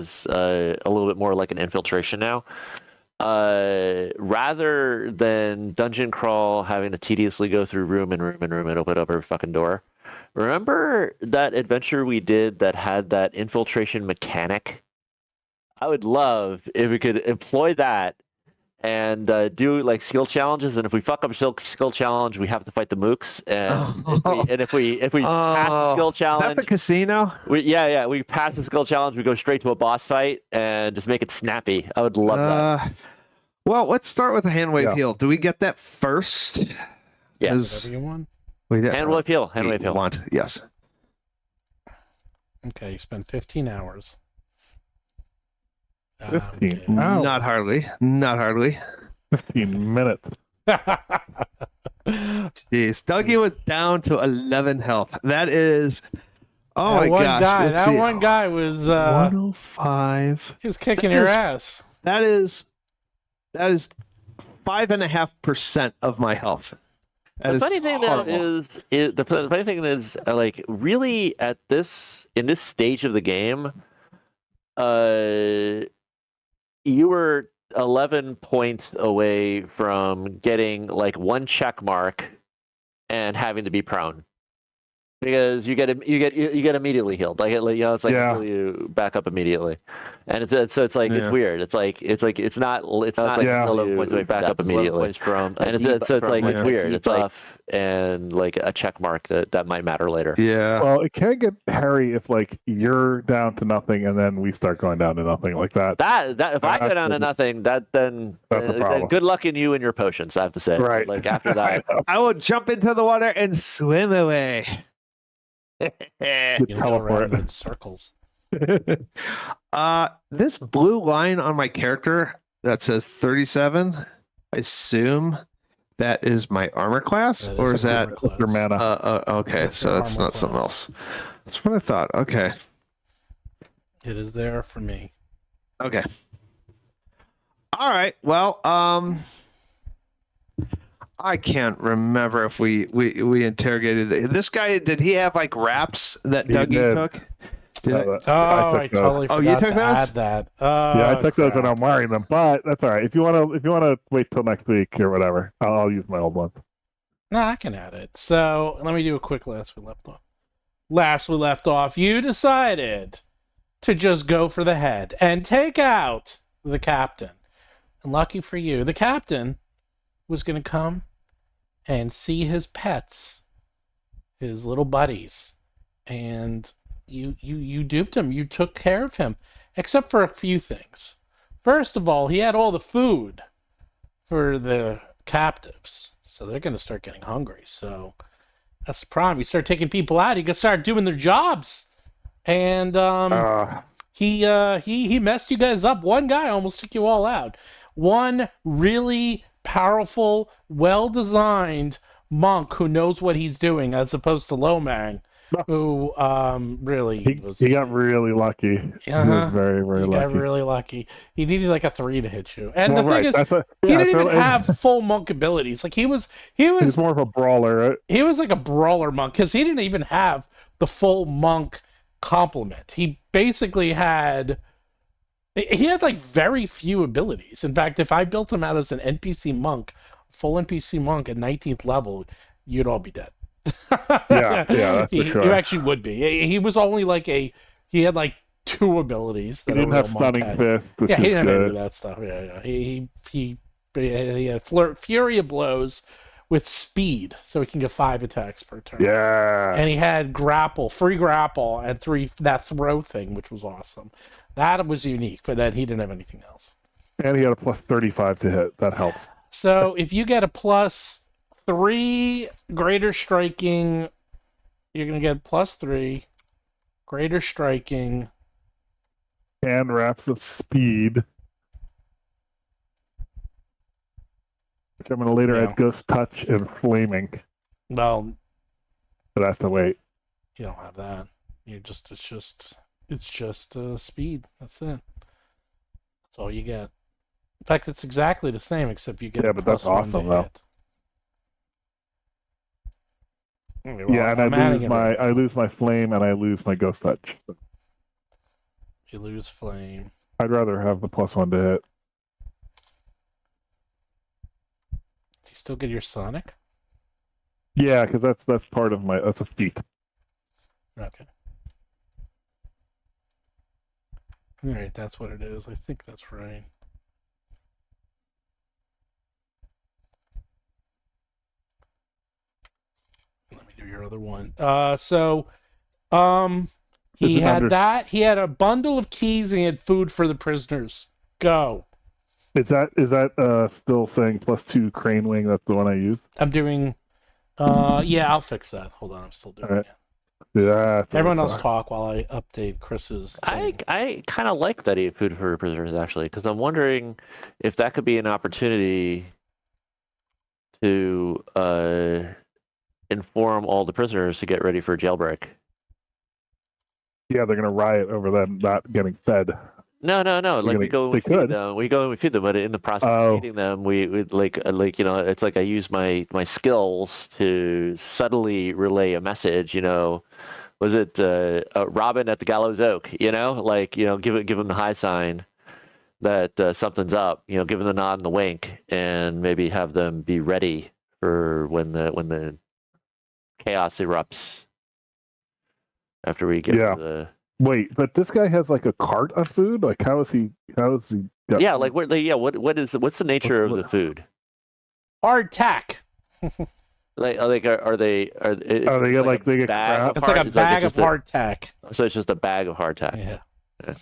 is a little bit more like an infiltration now. Rather than dungeon crawl, having to tediously go through room and open up every fucking door. Remember that adventure we did that had that infiltration mechanic? I would love if we could employ that and do like skill challenges. And if we fuck up a skill challenge, we have to fight the mooks. And if we pass the skill challenge, is that the casino? We pass the skill challenge. We go straight to a boss fight and just make it snappy. I would love that. Well, let's start with the hand wave heal. Do we get that first? Yes. Whatever you want. Hand wave heal. Hand wave heal. Want yes. Okay, you spend 15 hours. 15. Okay. Wow. Not hardly. Not hardly. 15 minutes. Jeez, Dougie was down to 11 health. That is. Oh that my one gosh! Guy, let's that see. one guy was 105. he was kicking your ass. That is 5.5% of my health. The funny thing though is the funny thing is like really in this stage of the game, you were 11 points away from getting like one check mark and having to be prone. Because you get immediately healed, like it's like you back up immediately, and it's like it's weird. It's not like you back up immediately from, and it's like it's weird. It's tough and like a check mark that might matter later. Yeah. Well, it can get hairy if like you're down to nothing and then we start going down to nothing like that. That if I go down to nothing, then good luck in you and your potions. I have to say, right? Like after that, I will jump into the water and swim away. You go around in circles. This blue line on my character that says 37, I assume that is my armor class, or is that your mana? Okay, so that's not something else. That's what I thought. Okay. It is there for me. Okay. All right. Well, I can't remember if we interrogated this guy. Did he have like raps that Dougie took? I totally forgot you took to those? add that. Yeah, I took those and I'm wearing them, but that's all right. If you wanna wait till next week or whatever, I'll use my old one. No, I can add it. So let me do a quick last we left off. You decided to just go for the head and take out the captain. And lucky for you, the captain was going to come and see his pets, his little buddies, and you duped him. You took care of him, except for a few things. First of all, he had all the food for the captives, so they're going to start getting hungry. So that's the problem. You start taking people out, you can start doing their jobs, and he messed you guys up. One guy almost took you all out. One really powerful, well-designed monk who knows what he's doing, as opposed to Lomang, who really he got really lucky. He was very, very lucky. He got really lucky. He needed like a 3 to hit you. And the thing is, he didn't even have full monk abilities. Like he was more of a brawler, right? He was like a brawler monk because he didn't even have the full monk complement. He basically had like very few abilities. In fact, if I built him out as an NPC monk, full NPC monk at 19th level, you'd all be dead. yeah, that's for sure. You actually would be. He was only like he had like 2 abilities. He didn't have stunning fist, which he didn't good. have any of that stuff. Yeah. He had fury of blows with speed, so he can get 5 attacks per turn. Yeah. And he had free grapple, and 3 that throw thing, which was awesome. That was unique, but then he didn't have anything else. And he had a plus 35 to hit. That helps. So if you get a plus 3 greater striking, you're going to get plus 3 greater striking. And wraps of speed. Which I'm going to later add Ghost Touch and Flaming. Well, but that's the wait. You don't have that. It's just speed. That's it. That's all you get. In fact, it's exactly the same, except you get but that's awesome though. Well, yeah, and I lose my flame and I lose my Ghost Touch. You lose flame. I'd rather have the +1 to hit. Do you still get your Sonic? Yeah, because that's part of that's a feat. Okay. Alright, that's what it is. I think that's right. Let me do your other one. He had that. He had a bundle of keys and he had food for the prisoners. Go. Is that still saying +2 crane wing? That's the one I use. I'm doing. Yeah, I'll fix that. Hold on, I'm still doing Alright. it. Yeah. Everyone else talk while I update Chris's. Thing. I kind of like that he had food for prisoners actually, because I'm wondering if that could be an opportunity to inform all the prisoners to get ready for jailbreak. Yeah, they're gonna riot over them not getting fed. No. Like we go and feed them. We go and we feed them, but in the process of feeding them, we like it's like I use my skills to subtly relay a message. Was it Robin at the Gallows Oak? Give him the high sign that something's up. Give him the nod and the wink, and maybe have them be ready for when the chaos erupts after we get to the. Wait, but this guy has like a cart of food. Like, how is he? What's the nature of the food? Hardtack. Are they they get crap? It's like a bag of hardtack. So it's just a bag of hardtack. Yeah.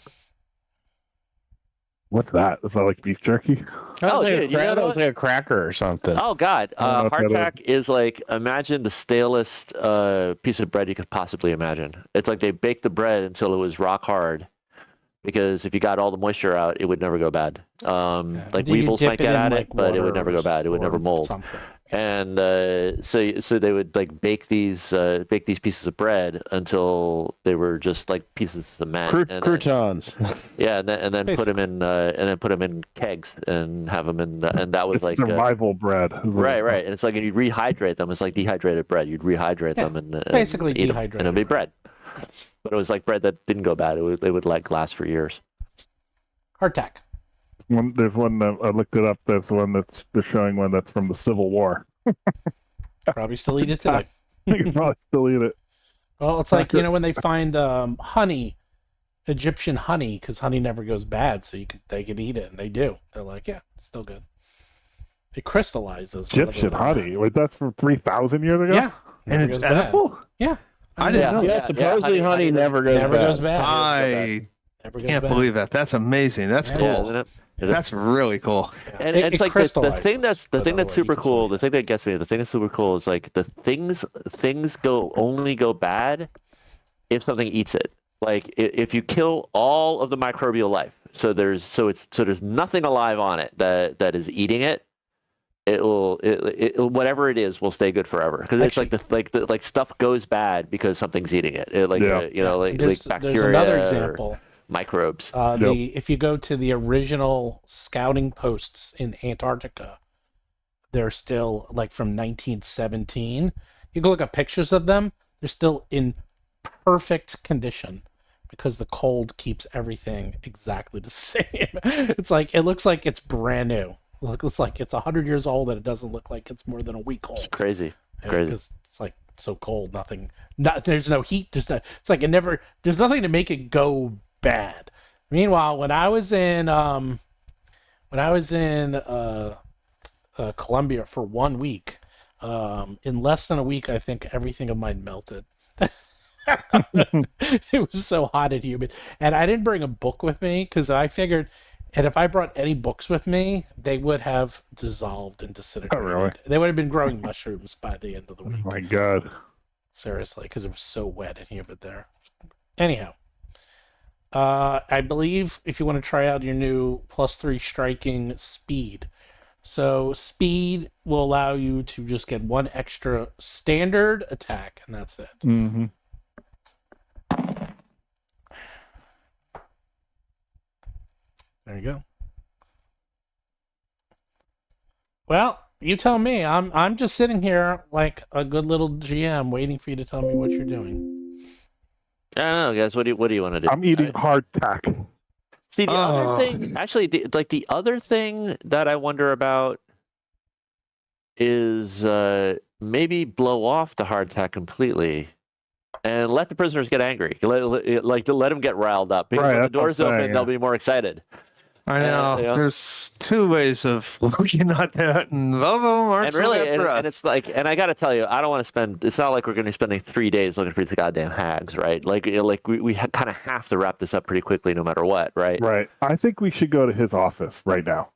What's that? Is that like beef jerky? Oh, dude, that was like a cracker or something. Oh God, know what that hardtack is like, imagine the stalest piece of bread you could possibly imagine. It's like they baked the bread until it was rock hard, because if you got all the moisture out, it would never go bad. Like weevils might get at it, but it would never go bad. It would never mold. Something. And so they would like bake these pieces of bread until they were just like pieces of cement. Croutons. Yeah, and then put them in kegs and have them in, and that was like survival bread. Right. And it's like, and you'd rehydrate them. It's like dehydrated bread. You'd rehydrate them and basically eat them, dehydrated, and it'd be bread. But it was like bread that didn't go bad. It would like last for years. Hardtack. There's one that I looked it up. There's one they're showing one that's from the Civil War. Probably still eat it today. You can probably still eat it. Well, it's like, when they find honey, Egyptian honey, because honey never goes bad, so they could eat it, and they do. They're like, yeah, it's still good. It crystallizes. Egyptian honey? Wait, that's from 3,000 years ago? Yeah. And it's edible? Yeah. I didn't know. Yeah, supposedly honey never goes bad. I can't believe that. That's amazing. That's cool. Isn't it? That's really cool. And it's like the thing that's super cool. The thing that gets me. The thing that's super cool is like the things only go bad if something eats it. Like if you kill all of the microbial life, so there's nothing alive on it that is eating it. It will whatever it is will stay good forever, because it's like stuff goes bad because something's eating it. Like bacteria. There's another example. Microbes. If you go to the original scouting posts in Antarctica, they're still like from 1917. You can look at pictures of them. They're still in perfect condition because the cold keeps everything exactly the same. It's like, it looks like it's brand new. It looks like it's 100 years old, and it doesn't look like it's more than a week old. It's crazy. Because it's like so cold. There's no heat. It's like there's nothing to make it go bad. Meanwhile, when I was in Colombia for 1 week, in less than a week, I think everything of mine melted. It was so hot and humid, and I didn't bring a book with me because I figured, and if I brought any books with me, they would have dissolved and disintegrated. Oh, really? They would have been growing mushrooms by the end of the week. Oh my God. Seriously, because it was so wet and humid there. Anyhow, I believe if you want to try out your new +3 striking speed. So speed will allow you to just get one extra standard attack, and that's it. Mm-hmm. There you go. Well, you tell me. I'm just sitting here like a good little GM waiting for you to tell me what you're doing. I don't know, guys. What do you want to do? I'm eating hardtack. See, the other thing, actually, the other thing that I wonder about is maybe blow off the hardtack completely and let the prisoners get angry. Let them get riled up. Because when the doors open, they'll be more excited. I know. There's two ways of looking at that, and both of them aren't so bad for us. And it's like, and I got to tell you, I don't want to spend. It's not like we're going to be spending 3 days looking for these goddamn hags, right? Like we kind of have to wrap this up pretty quickly, no matter what, right? Right. I think we should go to his office right now.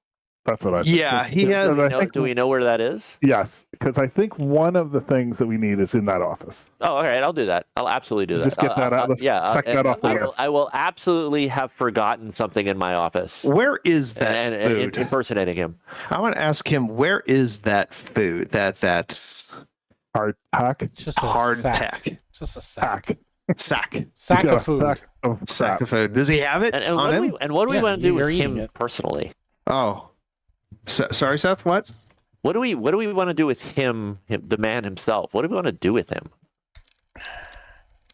That's what I think. Yeah, he has. Do we know where that is? Yes, because I think one of the things that we need is in that office. Oh, all right. I'll do that. I'll absolutely do that. Just get that out. Let's check that off the list. I will absolutely have forgotten something in my office. Where is that and food? Impersonating him. I want to ask him, where is that food? That's hardtack. Just a hardtack. Just a sack. Sack of food. Sack of food. Does he have it on him? What do we want to do with him personally? Oh. Sorry, Seth. What? What do we want to do with him, the man himself? What do we want to do with him?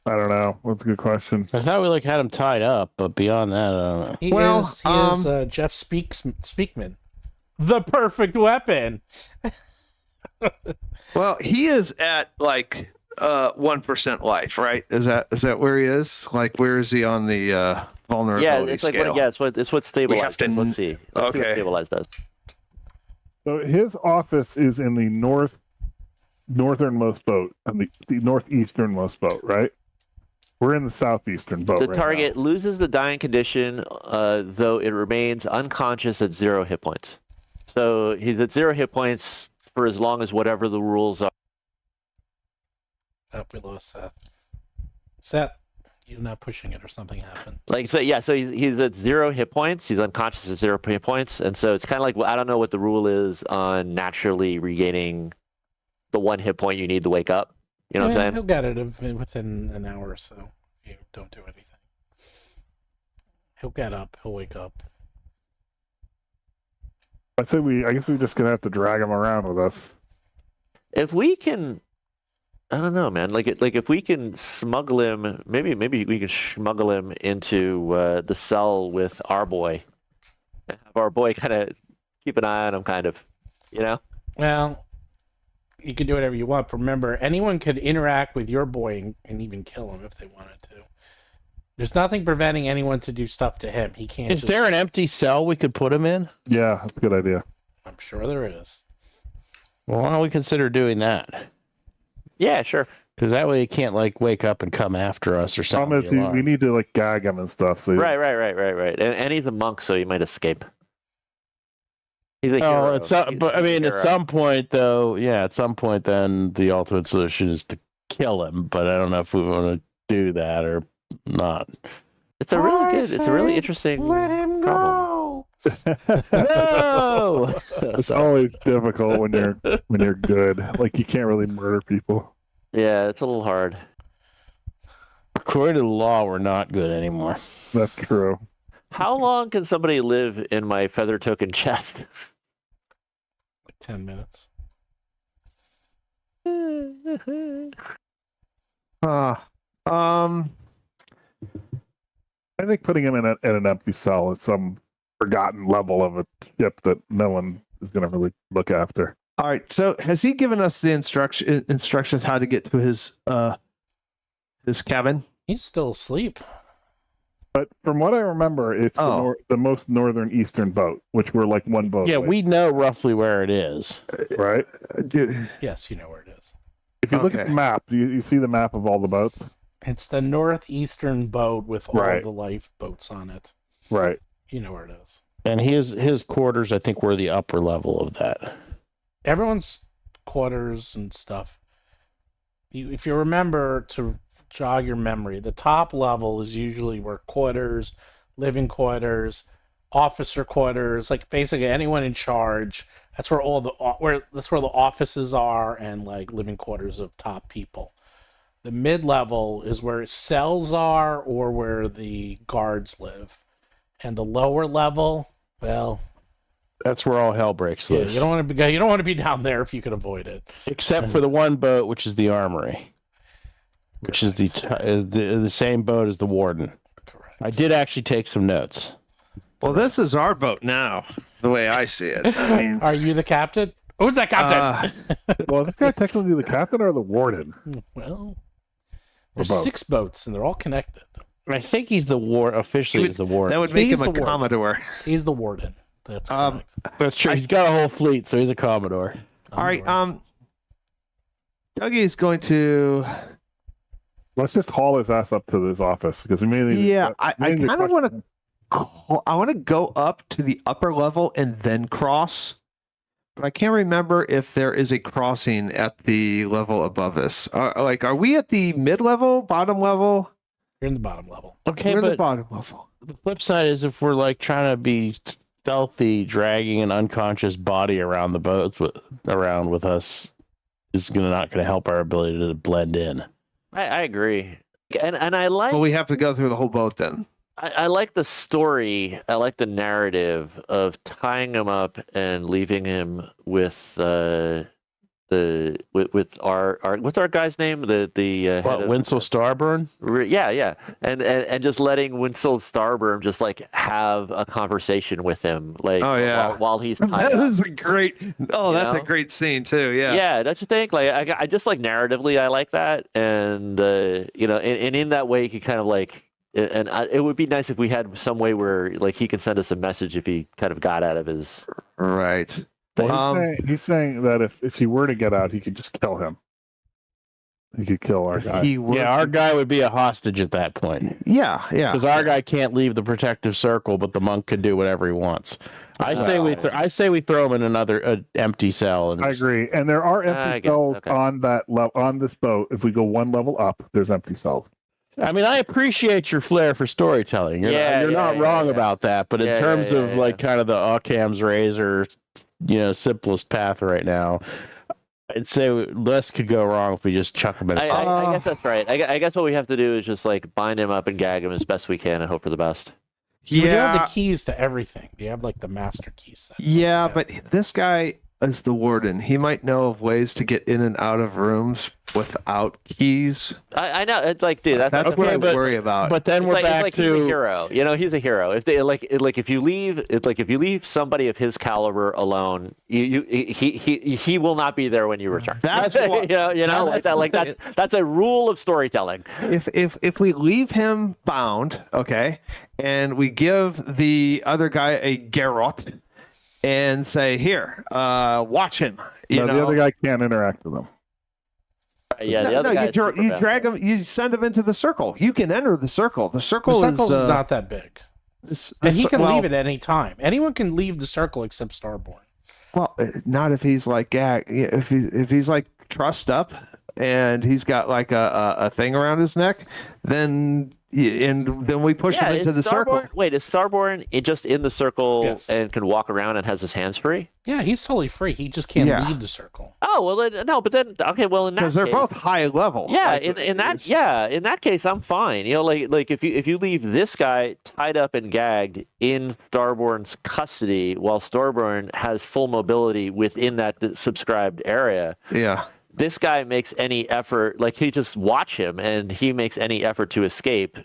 I don't know. That's a good question. I thought we had him tied up, but beyond that, I don't know. He is Jeff Speakman, the perfect weapon. Well, he is at like 1% life, right? Is that where he is? Like, where is he on the vulnerability scale? It's what stabilized does. Let's see. Let's see what stabilized does. So his office is in the northernmost boat, and the northeasternmost boat, right? We're in the southeastern boat. The target loses the dying condition, though it remains unconscious at 0 hit points. So he's at 0 hit points for as long as whatever the rules are. Oh, we lost Seth. Seth, you're not pushing it or something happened. So he's at 0 hit points. He's unconscious at 0 hit points, and so it's kind of like, I don't know what the rule is on naturally regaining the 1 hit point you need to wake up. You know what I'm saying? He'll get it within an hour or so. If you don't do anything. He'll get up. He'll wake up. I guess we're just gonna have to drag him around with us. If we can. I don't know, man. Like if we can smuggle him, maybe we can smuggle him into the cell with our boy, and have our boy kind of keep an eye on him, kind of, you know. Well, you can do whatever you want. But remember, anyone could interact with your boy and even kill him if they wanted to. There's nothing preventing anyone to do stuff to him. He can't. Is there an empty cell we could put him in? Yeah, that's a good idea. I'm sure there is. Well, why don't we consider doing that? Yeah, sure. Because that way he can't wake up and come after us or something. Problem is, we need to gag him and stuff. So right. And he's a monk, so he might escape. He's a hero. At some point, though, at some point, then the ultimate solution is to kill him. But I don't know if we want to do that or not. It's a really interesting Let him go. No. It's always difficult when you're good. Like, you can't really murder people. Yeah, it's a little hard. According to the law, we're not good anymore. That's true. How long can somebody live in my feather token chest? Like 10 minutes. I think putting him in an empty cell is some forgotten level of a ship that no one is going to really look after. All right. So has he given us the instructions how to get to his cabin? He's still asleep. But from what I remember, it's the most northern eastern boat, which we're like one boat. Yeah, away. we know roughly where it is. Right? Dude. Yes, you know where it is. If you look at the map, you see the map of all the boats? It's the northeastern boat with all the lifeboats on it. Right. You know where it is. And his quarters, I think, were the upper level of that. Everyone's quarters and stuff. If you remember, to jog your memory, the top level is usually where quarters, living quarters, officer quarters, like basically anyone in charge. That's where that's where the offices are, and like living quarters of top people. The mid-level is where cells are or where the guards live. And the lower level, well, that's where all hell breaks loose. You don't want to be down there if you can avoid it. Except for the one boat, which is the armory. which is the same boat as the Warden. Correct. I did actually take some notes. Well, this is our boat now, the way I see it. I mean, Are you the captain? Who's that captain? Well, is this guy technically the captain or the warden? Well, Or there's both? 6 boats and they're all connected. I think he's the officially is the Warden. that would make He's him a the warden. Commodore. He's the warden. That's Um, correct. That's true. He's got a whole fleet, so he's a Commodore. All right. Dougie's going to. Let's just haul his ass up to his office because we mainly. Yeah, I mainly kind of want to. I want to go up to the upper level and then cross, but I can't remember if there is a crossing at the level above us. Are we at the mid level, bottom level? You're in the bottom level. Okay, We're the but bottom level. the flip side is if we're like trying to be stealthy, dragging an unconscious body around the boats around with us is not going to help our ability to blend in. I agree, and I like. Well, we have to go through the whole boat then. I like the story. I like the narrative of tying him up and leaving him with with our what's our guy's name? The head of- Winslow Starburn? yeah, and just letting Winslow Starburn just like have a conversation with him, like Oh, yeah. while he's tied That up. is a great. Oh, You that's a know? great scene too. Yeah. Yeah, don't you think? Like, I just like narratively, I like that, and you know, and in that way, he kind of like, and it would be nice if we had some way where like he can send us a message if he kind of got out of his. Right. Well, he's saying that if he were to get out, he could just kill him. He could kill our If guy. he were Yeah, our to- guy would be a hostage at that point. Yeah. Because our guy can't leave the protective circle, but the monk can do whatever he wants. I say we throw him in another empty cell. And I agree, and there are I empty get it, cells okay. on that on this boat. If we go one level up, there's empty cells. I mean, I appreciate your flair for storytelling. You're not wrong about that. But in terms of like kind of the Occam's razor, simplest path right now, I'd say less could go wrong if we just chuck him in. I guess that's right. I guess what we have to do is just like bind him up and gag him as best we can and hope for the best. You do have Yeah. the keys to everything. You have like the master key set. Yeah, but this guy is the warden. He might know of ways to get in and out of rooms without keys. I know it's like, dude, That's that's what I but- worry about. But then it's we're like, back he's a to hero. He's a hero. If they like if you leave somebody of his caliber alone, he will not be there when you return. That's what- that's a rule of storytelling. if we leave him bound, okay, and we give the other guy a garrote and say, "Here, watch him." No, the other guy can't interact with him. Yeah, the other guy you, is super you bad. drag him. You send him into the circle. You can enter the circle. The The circle circle's is not that big. And he can leave at any time. Anyone can leave the circle except Starborn. Well, not if he's like gag. If he's like trussed up and he's got like a thing around his neck, then we push him into the circle. Wait, is Starborn just in the circle Yes. and can walk around and has his hands free? Yeah, he's totally free. He just can't Yeah. leave the circle. Oh well, no, but then okay, well in that Because they're case, both high level. yeah, Like, in it's- that case, I'm fine. Like if you leave this guy tied up and gagged in Starborn's custody while Starborn has full mobility within that subscribed area, yeah. this guy makes any effort, like he just watch him and he makes any effort to escape,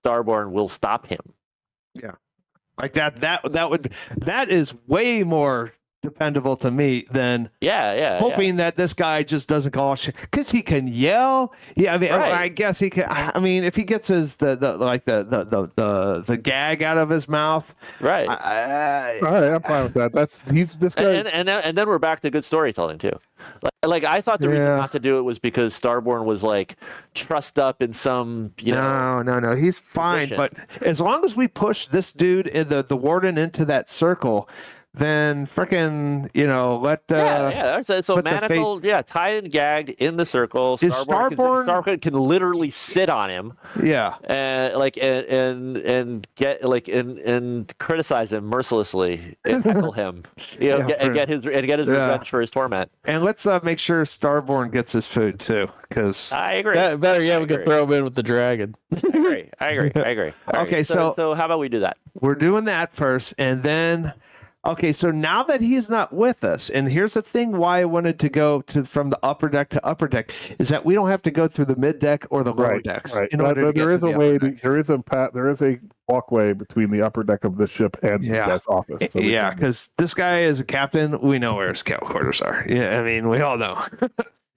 Starborn will stop him. Like that is way more dependable to me than Yeah. hoping that this guy just doesn't go off because he can yell. Yeah, I mean, Right. I guess he can. I mean, if he gets his the gag out of his mouth, Right. All right, I'm fine with that. This guy. And then we're back to good storytelling too. Like I thought the reason Yeah. not to do it was because Starborn was like trussed up in some no, he's fine. position. But as long as we push this dude in the warden into that circle, then frickin' let So put the manacled, tied and gagged in the circle. Is Starborn can literally sit on him, yeah. and get and criticize him mercilessly and heckle him, and get his revenge for his torment. And let's make sure Starborn gets his food too, because I agree. better. Yeah, I we could agree. throw him in with the dragon. I agree. All right, Okay, so- how about we do that? we're doing that first, and then Okay, so now that he's not with us, and here's the thing why I wanted to go from the upper deck to upper deck is that we don't have to go through the mid deck or the lower decks. Right. In order to there get is to a the way. upper deck. There is a walkway between the upper deck of the ship and the guest office. So yeah, because this guy is a captain. We know where his quarters are. Yeah, I mean, we all know.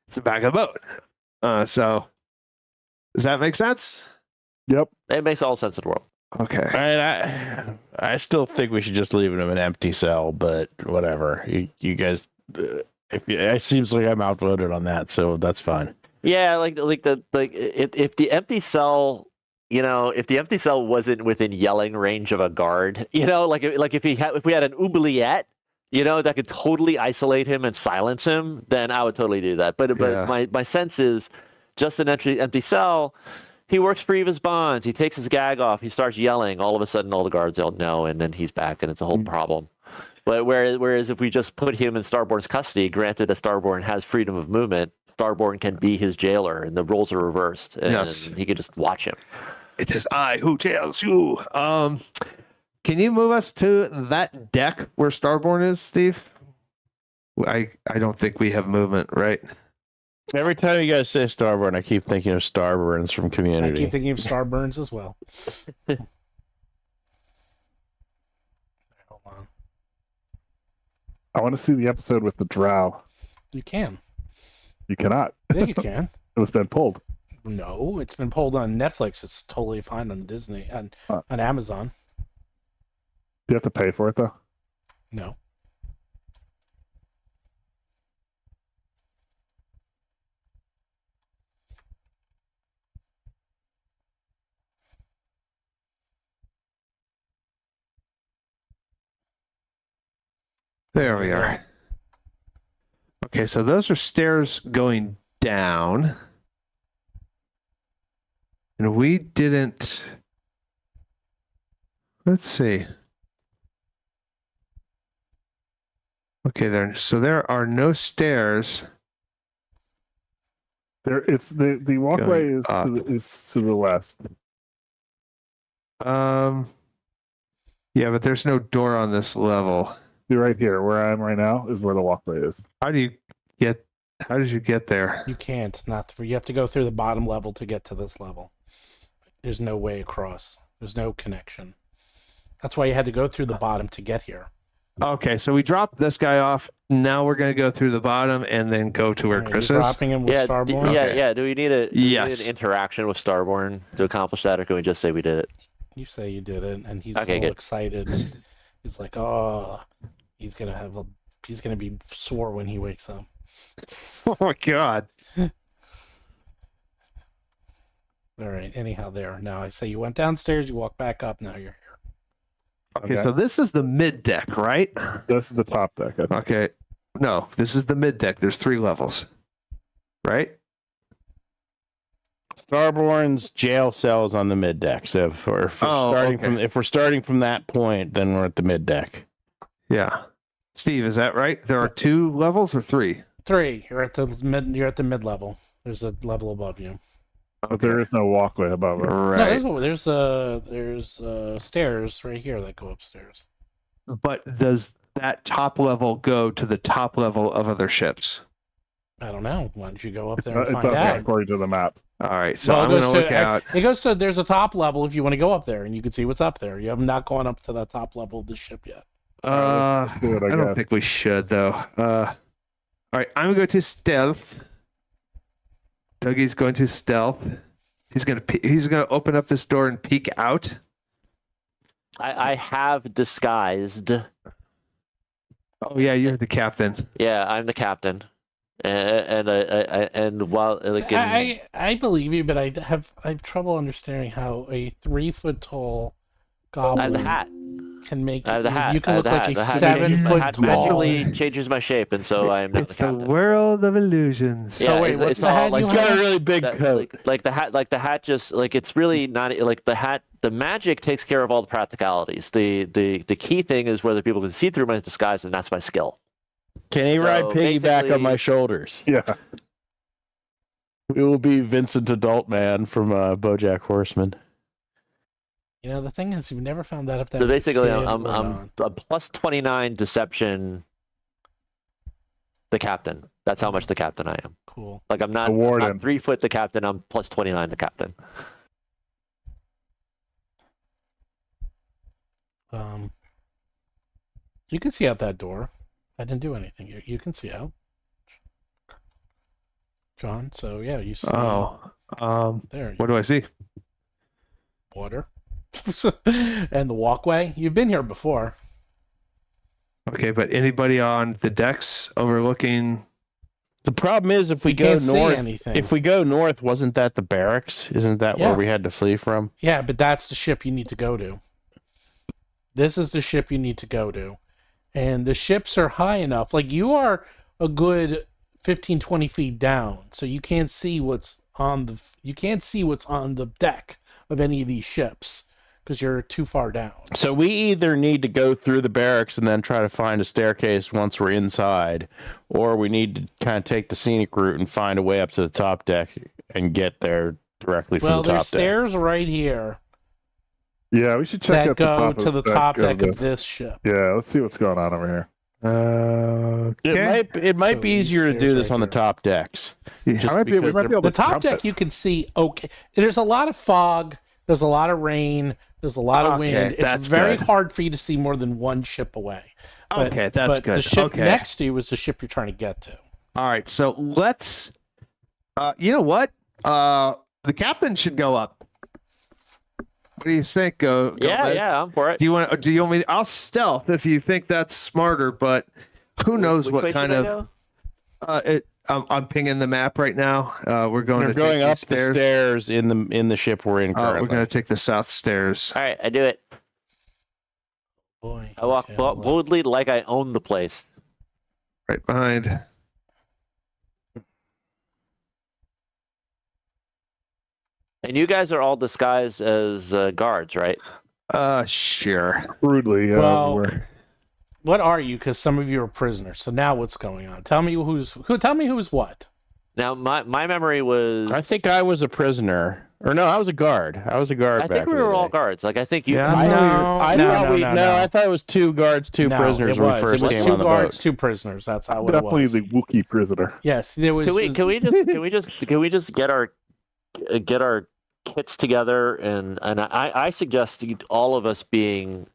It's the back of the boat. So, does that make sense? Yep. It makes all sense in the world. Okay. I still think we should just leave him an empty cell, but whatever. You guys, it seems like I'm outvoted on that, so that's fine. Yeah, if the empty cell, if the empty cell wasn't within yelling range of a guard, if we had an oubliette, that could totally isolate him and silence him, then I would totally do that. But my sense is just an empty cell. He works free of his bonds. He takes his gag off. He starts yelling. All of a sudden, all the guards don't know, and then he's back, and it's a whole problem. But whereas if we just put him in Starborn's custody, granted that Starborn has freedom of movement, Starborn can be his jailer, and the roles are reversed, and he can just watch him. It is I who jails you. Can you move us to that deck where Starborn is, Steve? I don't think we have movement, right? Every time you guys say Starborn, I keep thinking of Starburns from Community. I keep thinking of Starburns as well. Hold on. I want to see the episode with the drow. You can. You cannot. Yeah, you can. It was been pulled. No, it's been pulled on Netflix. It's totally fine on Disney and on Amazon. Do you have to pay for it though? No. There we are. Okay, so those are stairs going down. And we didn't... Let's see. Okay, so there are no stairs. It's the walkway is to the west. Yeah, but there's no door on this level. See right here, where I am right now, is where the walkway is. How did you get there? You can't. You have to go through the bottom level to get to this level. There's no way across. There's no connection. That's why you had to go through the bottom to get here. Okay, so we dropped this guy off. Now we're going to go through the bottom and then go to where Chris is. Dropping him with Starborn? Yeah. Do we need an interaction with Starborn to accomplish that, or can we just say we did it? You say you did it, and he's all good. excited. He's like, oh, he's gonna be sore when he wakes up. Oh my god. All right. Anyhow, now I say you went downstairs. You walk back up. Now you're here. Okay, so this is the mid deck, right? This is the top deck. I think. Okay. No, this is the mid deck. There's 3 levels. Right? Starborn's jail cells on the mid deck. So if we're starting from that point, then we're at the mid deck. Yeah. Steve, is that right? There are 2 levels or 3? 3. You're at the mid level. There's a level above you. But there is no walkway above us. Right. No, there's stairs right here that go upstairs. But does that top level go to the top level of other ships? I don't know. Why don't you go up there and It find doesn't out? according to the map. All right, so Well, I'm going to look out. It goes to there's a top level if you want to go up there, and you can see what's up there. You have not gone up to the top level of the ship yet. Let's do it, I don't think we should though. All right, I'm going to go to stealth. Dougie's going to stealth. He's gonna open up this door and peek out. I have disguised. Oh yeah, you're the captain. Yeah, I'm the captain. And while I believe you, but I have trouble understanding how a 3-foot tall goblin I have the hat. can make I have the hat. You can look like a The hat 7-foot tall. magically changes my shape, and so I am now It's the the captain. world of illusions. Yeah, wait, what's it's the all hat like you He's got a have? really big coat. like the hat just like it's really not like the hat. The magic takes care of all the practicalities. The key thing is whether people can see through my disguise, and that's my skill. Can he ride piggyback basically- on my shoulders? Yeah. We will be Vincent Adult Man from BoJack Horseman. You know, the thing is, we've never found out if that So was a basically, kid I'm or not. a plus 29 deception. The captain. That's how much the captain I am. Cool. Like I'm not 3 foot the captain. I'm plus 29 the captain. You can see out that door. I didn't do anything. You can see out, John. So yeah, you see. There. What do I see? Water. And the walkway. You've been here before. Okay, but anybody on the decks overlooking? The problem is if we go can't see north. anything. If we go north, wasn't that the barracks? Isn't that Yeah. where we had to flee from? Yeah, but that's the ship you need to go to. This is the ship you need to go to. And the ships are high enough. Like, you are a good 15, 20 feet down. So you can't see what's on the deck of any of these ships because you're too far down. So we either need to go through the barracks and then try to find a staircase once we're inside, or we need to kind of take the scenic route and find a way up to the top deck and get there directly from Well, the top there's deck. stairs right here Yeah, we should check that out the go top to the top deck of this. this ship. Yeah, let's see what's going on over here. Okay. It might So be these easier to do stairs this right on the here. top decks. Yeah. Just we might be because able The to top jump deck it. you can see okay. There's a lot of fog. There's a lot of rain. There's a lot of Okay, wind. It's that's very good. hard for you to see more than one ship away. Okay, that's but good. The ship Okay. next to you is the ship you're trying to get to. All right, so let's. You know what? The captain should go up. What do you think? Go. Yeah, Les? yeah, I'm for it. Do you want? Do you want me? I'll stealth if you think that's smarter, but who knows Which what way kind should I of? go? I'm pinging the map right now. We're going We're to going take up these stairs. the stairs in the ship we're in currently. We're going to take the south stairs. All right, I do it. Boy, I walk okay, hold on. boldly like I own the place. Right behind. And you guys are all disguised as guards, right? Sure. Crudely, Well, we're- What are you? Because some of you are prisoners. So now what's going on? Tell me who's what. Now, my memory was. I think I was a prisoner. Or no, I was a guard. I was a guard I back think we in the were all day. guards. Like I think you. Yeah, I No, thought no. I thought it was 2 guards, 2 No, prisoners it when was. we first It was came 2 on the guards, boat. 2 prisoners. That's how it definitely was. the Wookiee prisoner. Yes, there was. Can we just get our kits together and I suggest all of us being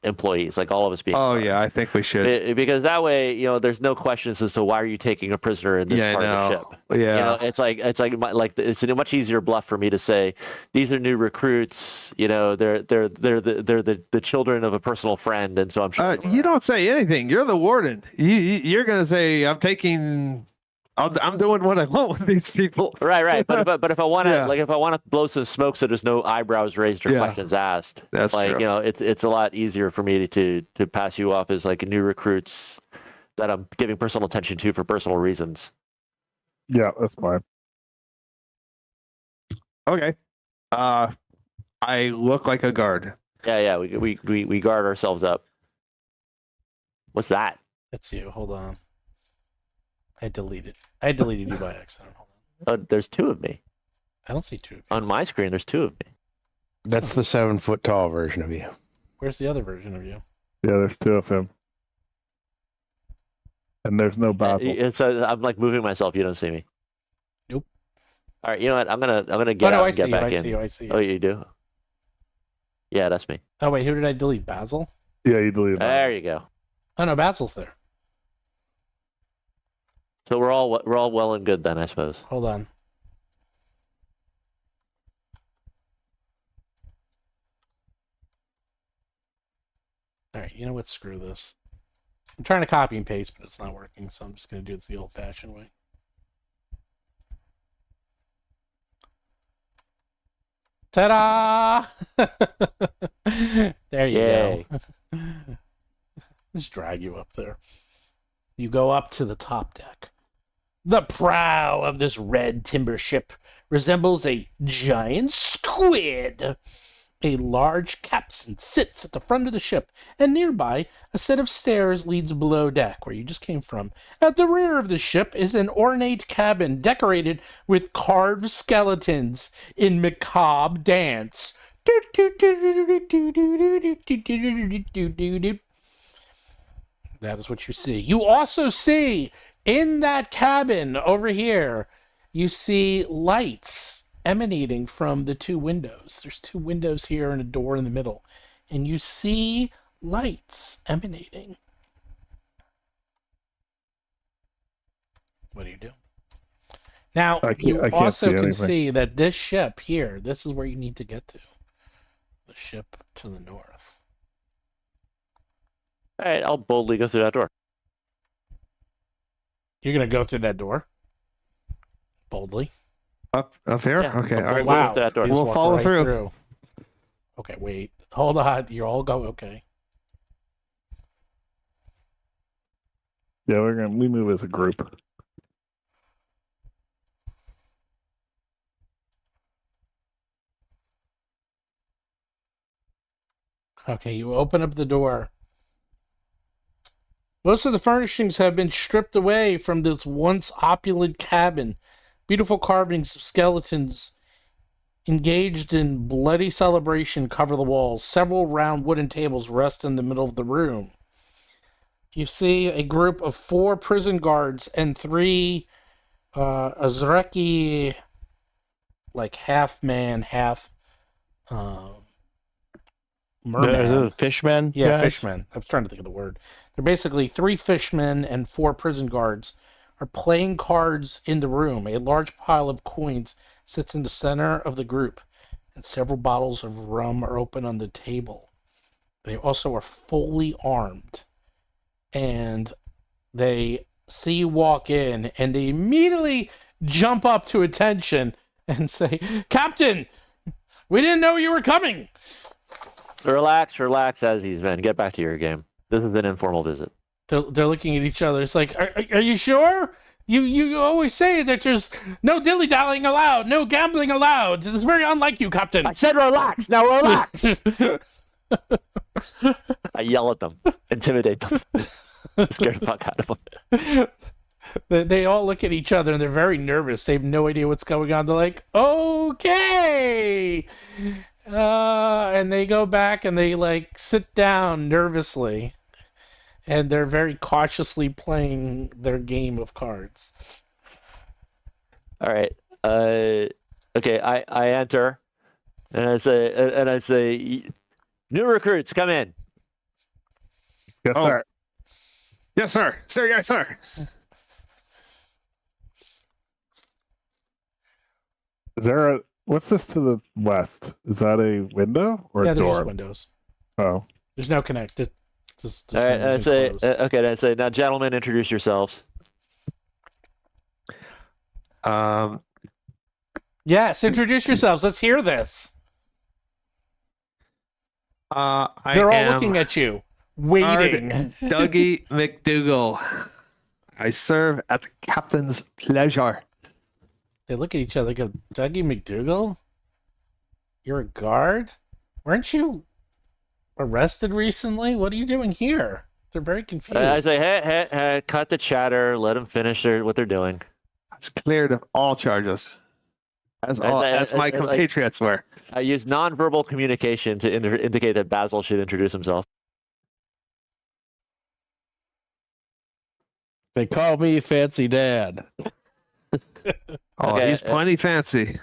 employees, like all of us being. Oh guards. yeah, I think we should. Because that way, there's no questions as to why are you taking a prisoner in this part of the ship. Yeah. It's a much easier bluff for me to say these are new recruits. They're the children of a personal friend, and so I'm sure. You don't say anything. You're the warden. You're gonna say I'm doing what I want with these people. Right. But if I want to, Yeah. if I want to blow some smoke, so there's no eyebrows raised or Yeah. questions asked. That's true. It's a lot easier for me to pass you off as like new recruits that I'm giving personal attention to for personal reasons. Yeah, that's fine. Okay. I look like a guard. Yeah. We guard ourselves up. What's that? That's you. Hold on. I deleted you by accident. Hold on. Oh, there's 2 of me I don't see 2 of you. on my screen. There's 2 of me. That's the 7-foot tall version of you. Where's the other version of you? Yeah, there's 2 of him. And there's no Basil. So I'm like moving myself. You don't see me. Nope. All right. You know what? I'm gonna get out and get back in. I see you. Oh, you do? Yeah, that's me. Oh wait, who did I delete? Basil? Yeah, you deleted There that. you go. Oh no, Basil's there. So we're all well and good then, I suppose. Hold on. All right, you know what? Screw this. I'm trying to copy and paste, but it's not working, so I'm just going to do it the old-fashioned way. Ta-da! There you Yay. go. Just drag you up there. You go up to the top deck. The prow of this red timber ship resembles a giant squid. A large capstan sits at the front of the ship, and nearby, a set of stairs leads below deck, where you just came from. At the rear of the ship is an ornate cabin decorated with carved skeletons in macabre dance. That is what you see. You also see in that cabin over here, you see lights emanating from the two windows. There's two windows here and a door in the middle. And you see lights emanating. What do you do? Now, you also can see that this ship here, this is where you need to get to. The ship to the north. All right, I'll boldly go through that door. You're going to go through that door? Boldly? Up here? Yeah, Okay. All right. Wow. That door. We'll follow right through. Okay, wait. Hold on. You all go. Okay. Yeah, we move as a group. Okay, you open up the door. Most of the furnishings have been stripped away from this once opulent cabin. Beautiful carvings of skeletons engaged in bloody celebration cover the walls. Several round wooden tables rest in the middle of the room. You see a group of 4 prison guards and 3 Azreki, like half man, half merman. Fishmen? Yeah, guys? fishmen. I was trying to think of the word. They're basically 3 fishmen and 4 prison guards are playing cards in the room. A large pile of coins sits in the center of the group, and several bottles of rum are open on the table. They also are fully armed, and they see you walk in, and they immediately jump up to attention and say, "Captain, we didn't know you were coming." Relax, Azzy's men. Get back to your game. This is an informal visit. They're looking at each other. It's like, are you sure? You always say that there's no dilly-dallying allowed, no gambling allowed. It's very unlike you, Captain. I said relax. Now relax. I yell at them, intimidate them, scare the fuck out of them. They all look at each other and they're very nervous. They have no idea what's going on. They're like, okay. And they go back and they like sit down nervously. And they're very cautiously playing their game of cards. All right. Okay. I enter, and I say, new recruits, come in. Yes, sir. Yes, sir. Sir, yes, sir. Is there what's this to the west? Is that a window or a there's door? just windows. Oh. There's no connected. Just All right. I say, closed. okay. And I say, now, gentlemen, introduce yourselves. Yes, introduce yourselves. Let's hear this. They're all looking at you, waiting. Dougie McDougal. I serve at the captain's pleasure. They look at each other. They go, Dougie McDougal? You're a guard? Weren't you arrested recently? What are you doing here? They're very confused. I say, hey, cut the chatter. Let them finish what they're doing. I was cleared of all charges. As my compatriots were. I use nonverbal communication to indicate that Basil should introduce himself. They call me Fancy Dad. Oh, Okay, he's plenty fancy.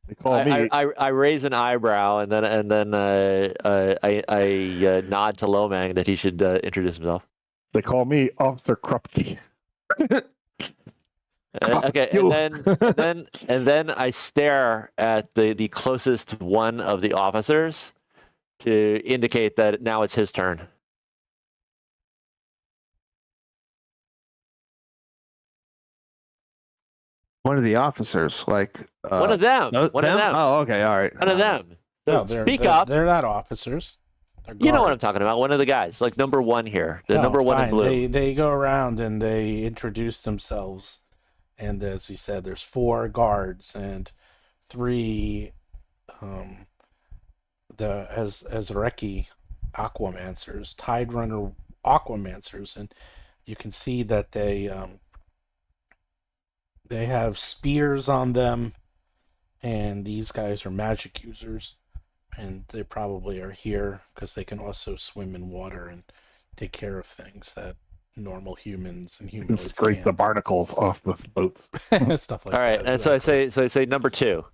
They call me. I raise an eyebrow and then I nod to Lomang that he should introduce himself. They call me Officer Krupke. Okay, and then I stare at the closest one of the officers to indicate that now it's his turn. One of the officers, like One of them. One of them. Oh, okay, all right. One of them. No, Speak up. They're not officers. They're You know what I'm guards. talking about. One of the guys, like number one here, the Oh, number one in fine. blue. They go around and they introduce themselves, and as you said, there's 4 guards and 3 the Azreki aquamancers, Tide Runner aquamancers, and you can see that they have spears on them, and these guys are magic users, and they probably are here because they can also swim in water and take care of things that normal humans and You can humanoids scrape the can't. barnacles off the boats. Stuff like All right, that. and so I say number 2.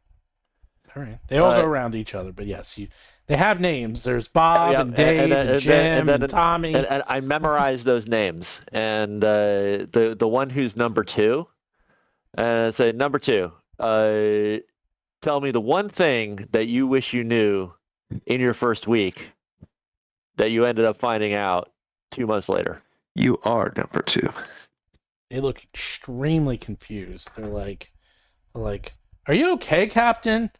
All right, they all go around each other, but yes, they have names. There's Bob Yeah, and Dave and Jim and Tommy. And I memorized those names. And the one who's number 2, and I say number 2. Tell me the one thing that you wish you knew in your first week that you ended up finding out 2 months later. You are number 2. They look extremely confused. They're like, "Are you okay, Captain?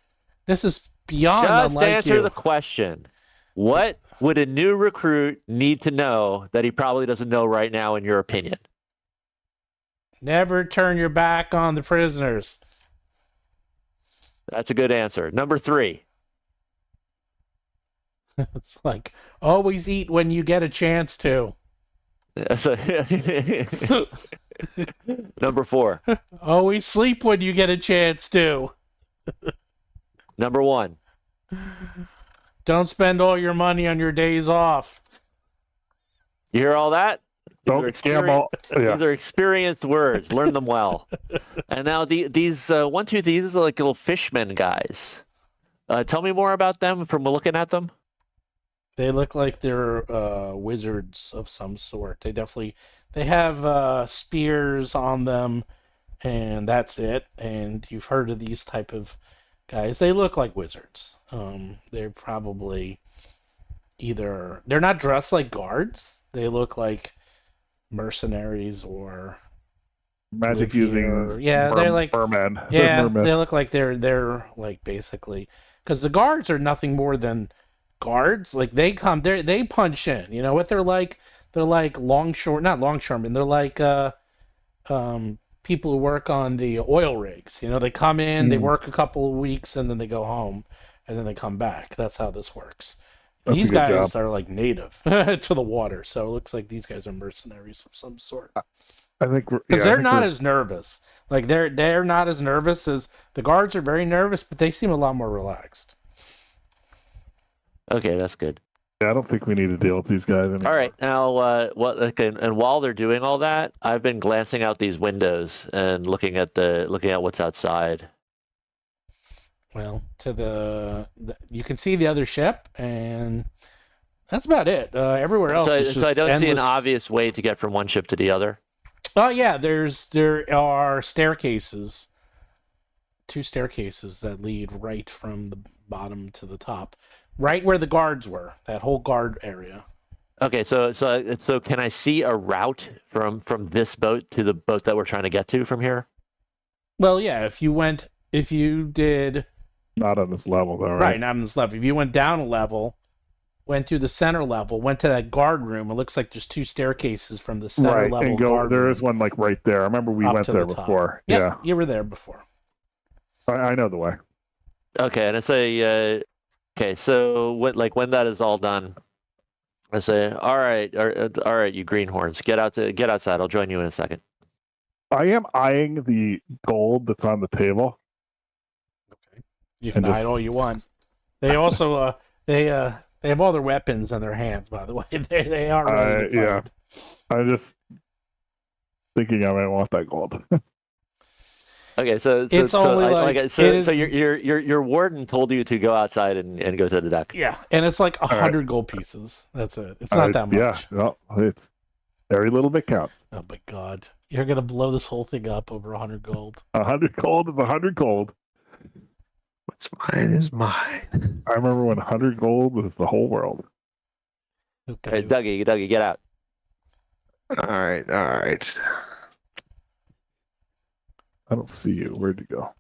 This is beyond Just unlike answer you." the question. What would a new recruit need to know that he probably doesn't know right now, in your opinion? Never turn your back on the prisoners. That's a good answer. Number 3. It's like, always eat when you get a chance to. Number 4. Always sleep when you get a chance to. Number 1. Don't spend all your money on your days off. You hear all that? Don't gamble. Yeah. These are experienced words. Learn them well. And now these 1, 2, these are like little fishmen guys. Tell me more about them from looking at them. They look like they're wizards of some sort. They have spears on them, and that's it. And you've heard of these type of guys. They look like wizards. They're probably they're not dressed like guards. They look like mercenaries or magic using. they're like mermen. Mermen. They look like they're like basically, because the guards are nothing more than guards. Like they punch in. You know what they're like? They're like not longshoremen. They're like people who work on the oil rigs. You know, they come in, they work a couple of weeks, and then they go home, and then they come back. That's how this works. These guys are like native to the water, so it looks like these guys are mercenaries of some sort. I think because they're not as nervous. Like they're not as nervous as the guards are. Very nervous, but they seem a lot more relaxed. Okay, that's good. Yeah, I don't think we need to deal with these guys anymore. All right, now and while they're doing all that, I've been glancing out these windows and looking at what's outside. Well, you can see the other ship, and that's about it. Everywhere else is just so I don't see an endless... obvious way to get from one ship to the other. Oh yeah, there are staircases, 2 staircases that lead right from the bottom to the top, right where the guards were. That whole guard area. Okay, so can I see a route from this boat to the boat that we're trying to get to from here? Well, yeah. If you did. Not on this level, though, right? Right, not on this level. If you went down a level, went through the center level, went to that guard room, it looks like there's 2 staircases from the center level and guard there room is one like right there. I remember we went there before. Yep, yeah, you were there before. I know the way. Okay, and I say, okay, so when that is all done, I say, all right, you greenhorns, get outside. I'll join you in a second. I am eyeing the gold that's on the table. Okay, you can eye it all you want. They also they have all their weapons in their hands. By the way, they are ready to fight. Yeah, I'm just thinking I might want that gold. Okay, so your warden told you to go outside and go to the deck. Yeah, and it's like 100 gold pieces. That's it. It's not that much. Yeah, no, it's every little bit counts. Oh my god, you're gonna blow this whole thing up over 100 gold. 100 gold is 100 gold. What's mine is mine. I remember when 100 gold was the whole world. Okay, Hey, Dougie, get out. All right. I don't see you. Where'd you go?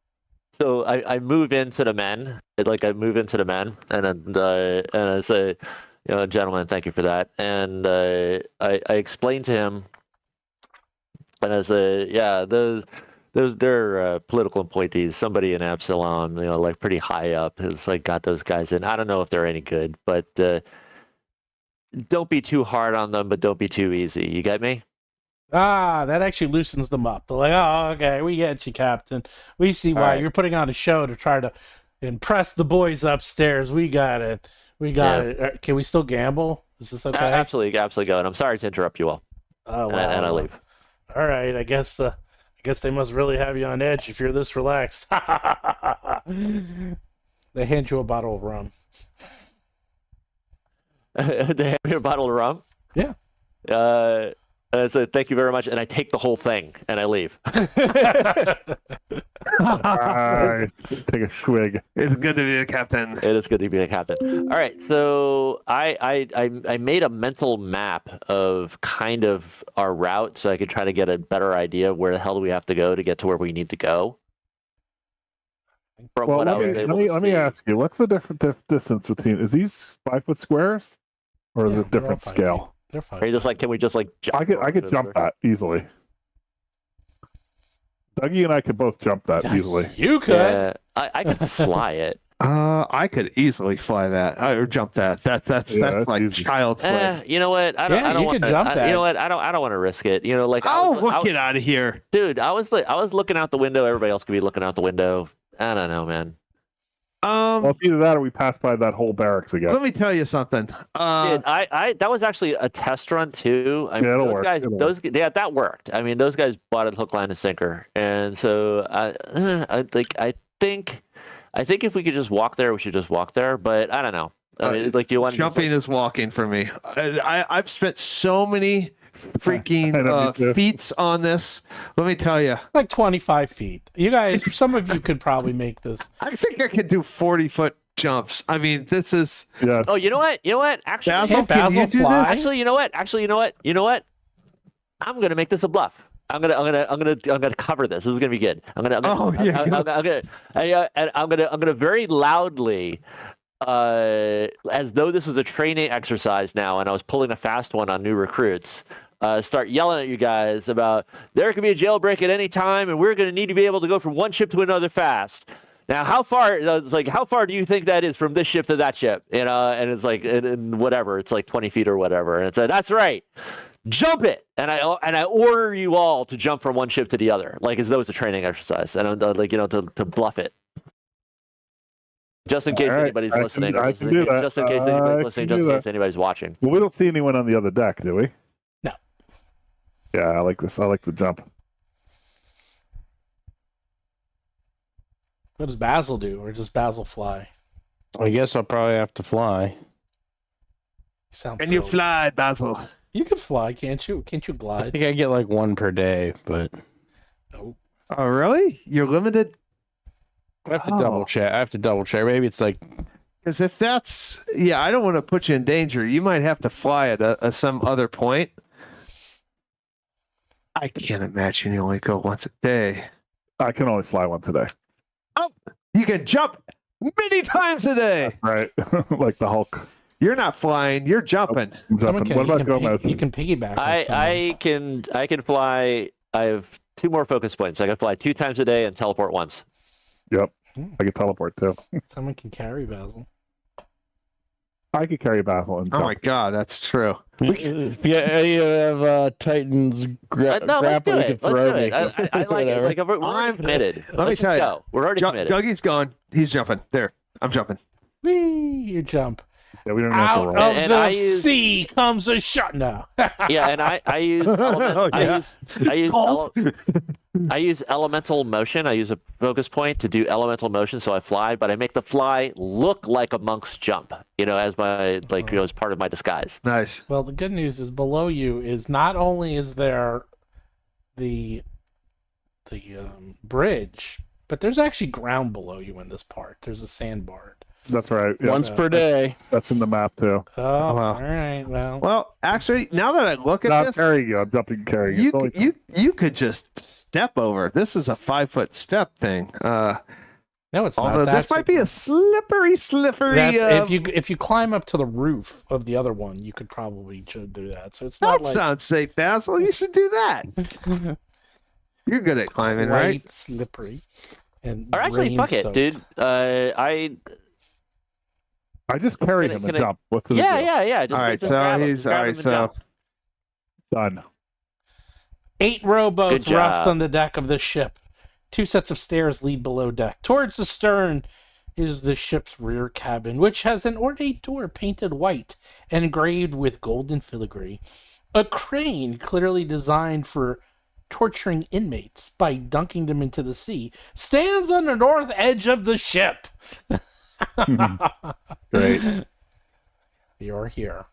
So I move into the men. And I say, gentlemen, thank you for that. And I explain to him, and I say, yeah, they're political appointees. Somebody in Absalom, like pretty high up, has like got those guys in. I don't know if they're any good, but don't be too hard on them, but don't be too easy. You get me? that actually loosens them up. They're like, oh, okay, we get you, Captain. We see why you're putting on a show to try to Impress the boys upstairs. We got it. We got it. Can we still gamble? Is this okay? Absolutely go. And I'm sorry to interrupt you all. Oh, wow. And I leave. All right. I guess they must really have you on edge if you're this relaxed. They hand you a bottle of rum. They hand me a bottle of rum? Yeah. And I said, thank you very much. And I take the whole thing and I leave. Take a swig. It's good to be a captain. It is good to be a captain. All right. So I made a mental map of kind of our route so I could try to get a better idea of where the hell do we have to go to get to where we need to go. From Well, what I was able to let me see. ask you, what's the different distance between, is these 5-foot squares or is Yeah, it different they're all 5 scale? feet. They're fine. Are you just like, can we just like jump? I could jump that easily. Dougie and I could both jump that easily. You could. Yeah, I could fly it. I could easily fly that or jump that. That's that's like easy. child's play. You know what? I don't you want could jump to. that. You know what? I don't want to risk it. You know, like Get out of here. dude. I was looking out the window. Everybody else could be looking out the window. I don't know, man. Well, it's either that or we pass by that whole barracks again. Let me tell you something. Dude, I that was actually a test run too. I mean, it'll those work. guys, It'll those yeah, that worked. I mean, those guys bought it hook, line, and sinker, and so I think if we could just walk there, we should just walk there. But I don't know. I mean, like, do you want to jumping is walking for me. I've spent so many freaking I know, me too. feats on this. Let me tell you, Like 25 feet. You guys, some of you could probably make this. I think I could do 40-foot jumps. I mean, this is. Yeah. Oh, you know what? Actually, Basil, Can't can you Basil do fly? this? actually, you know what? I'm gonna make this a bluff. I'm gonna cover this. This is gonna be good. I'm gonna very loudly, as though this was a training exercise now, and I was pulling a fast one on new recruits. Start yelling at you guys about there could be a jailbreak at any time, and we're gonna need to be able to go from one ship to another fast. Now, how far do you think that is from this ship to that ship? You know, and it's like, and whatever, it's like 20 feet or whatever. And it's like, that's right. Jump it. And I order you all to jump from one ship to the other, like as though it's a training exercise. And I'm like, you know, to bluff it. Just in case anybody's listening. Just in case anybody's listening, just in case anybody's watching. Well, we don't see anyone on the other deck, do we? No. Yeah, I like this. I like the jump. What does Basil do? Or does Basil fly? I guess I'll probably have to fly. Can you fly, Basil? You can fly, can't you? Can't you I glide? think I get like one per day, but No. Oh, really? You're limited? I have to double check. Maybe it's like Because if that's, I don't want to put you in danger. You might have to fly at some other point. I can't imagine you only go once a day. I can only fly one today. Oh, you can jump many times a day. Right. Like the Hulk. You're not flying. You're jumping. Someone can, What about Gomez? you can piggyback. on someone. I can fly. I have 2 more focus points. I can fly 2 times a day and teleport once. Yep. I can teleport too. Someone can carry Basil. I could carry Basil and Oh jump. my God, that's true. yeah, you have Titans No, let's do grapple. it. Let's do it. I like it. Like, we're already committed. Let me tell you. Go. We're already committed. Dougie's gone. He's jumping. There. I'm jumping. Whee! You jump. Yeah, we don't have to Out roll. of And the I use- sea comes a shot. No. Yeah, and I use Oh, yeah. I use elemental motion. I use a focus point to do elemental motion, so I fly. But I make the fly look like a monk's jump. You know, as my as part of my disguise. Nice. Well, the good news is below you is not only is there the bridge, but there's actually ground below you in this part. There's a sandbar. That's right. Yeah, Once per day. that's in the map too. Oh, wow. all right. Well, Well, actually, now that I look at Not this, carrying you. I'm jumping and carrying you. It's only- you could just step over. This is a 5-foot step thing. no, it's Although not. this might be a slippery. That's, if you climb up to the roof of the other one, you could probably do that. So it's not That sounds safe, Basil. You should do that. You're good at climbing, right? quite slippery. And Or actually, fuck it, rain-soaked. dude. I just carry him and jump. What's the Yeah. deal? Just All right, just so grab him, he's grab all him right. and So jump. Done. 8 rowboats Good rest job. on the deck of this ship. 2 sets of stairs lead below deck. Towards the stern, is the ship's rear cabin, which has an ornate door painted white and engraved with golden filigree. A crane, clearly designed for torturing inmates by dunking them into the sea, stands on the north edge of the ship. Great. You're here.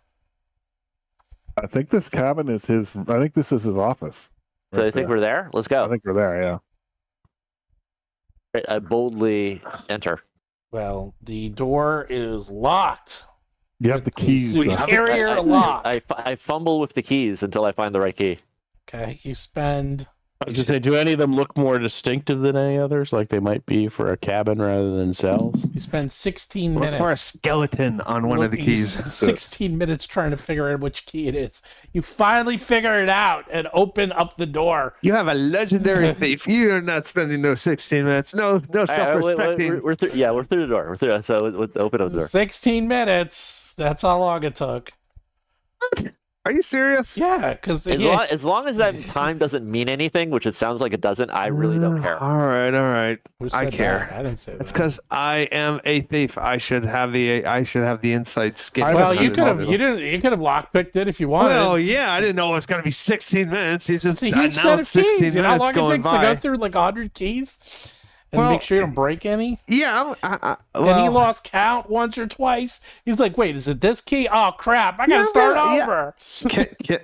I think this cabin is his. I think this is his office. So I right think there. we're there. Let's go. I think we're there. Yeah. Right, I boldly enter. Well, the door is locked. You have the keys. We though. have Carrier lock. I fumble with the keys until I find the right key. Okay, you spend. I was gonna say, do any of them look more distinctive than any others? Like they might be for a cabin rather than cells? You spend 16 Or minutes. a skeleton on one of the you keys. spend 16 minutes trying to figure out which key it is. You finally figure it out and open up the door. You have a legendary thief. You're not spending no 16 minutes. No self-respecting. We're through. Yeah, we're through the door. We're through. So open up the door. 16 minutes. That's how long it took. Are you serious? Yeah, because As long as that time doesn't mean anything, which it sounds like it doesn't, I really don't care. All right. I care. I didn't say that. It's because I am a thief. I should have the inside skin. Well, you could have lockpicked it if you wanted. Well, yeah, I didn't know it was going to be 16 minutes. He just It's a huge set of announced 16 keys. You know how minutes long it going takes to by. go through like 100 keys and Well, make sure you don't break any? Yeah, And he well, lost count once or twice. He's like, "Wait, is it this key? Oh crap! I gotta Yeah, start yeah. over."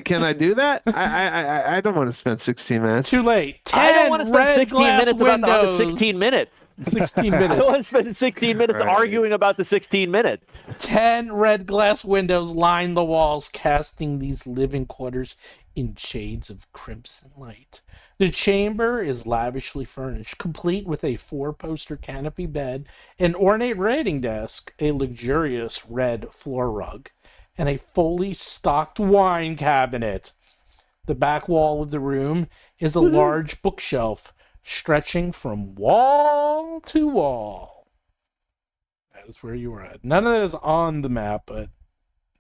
can I do that? I don't want to spend 16 minutes. Too late. 10 I don't want to spend red 16 glass minutes about the windows. 16 minutes. 16 I don't minutes. want to spend 16 minutes Right. arguing about the 16 minutes. 10 red glass windows line the walls, casting these living quarters in shades of crimson light. The chamber is lavishly furnished, complete with a 4-poster canopy bed, an ornate writing desk, a luxurious red floor rug, and a fully stocked wine cabinet. The back wall of the room is a large bookshelf stretching from wall to wall. That is where you were at. None of that is on the map, but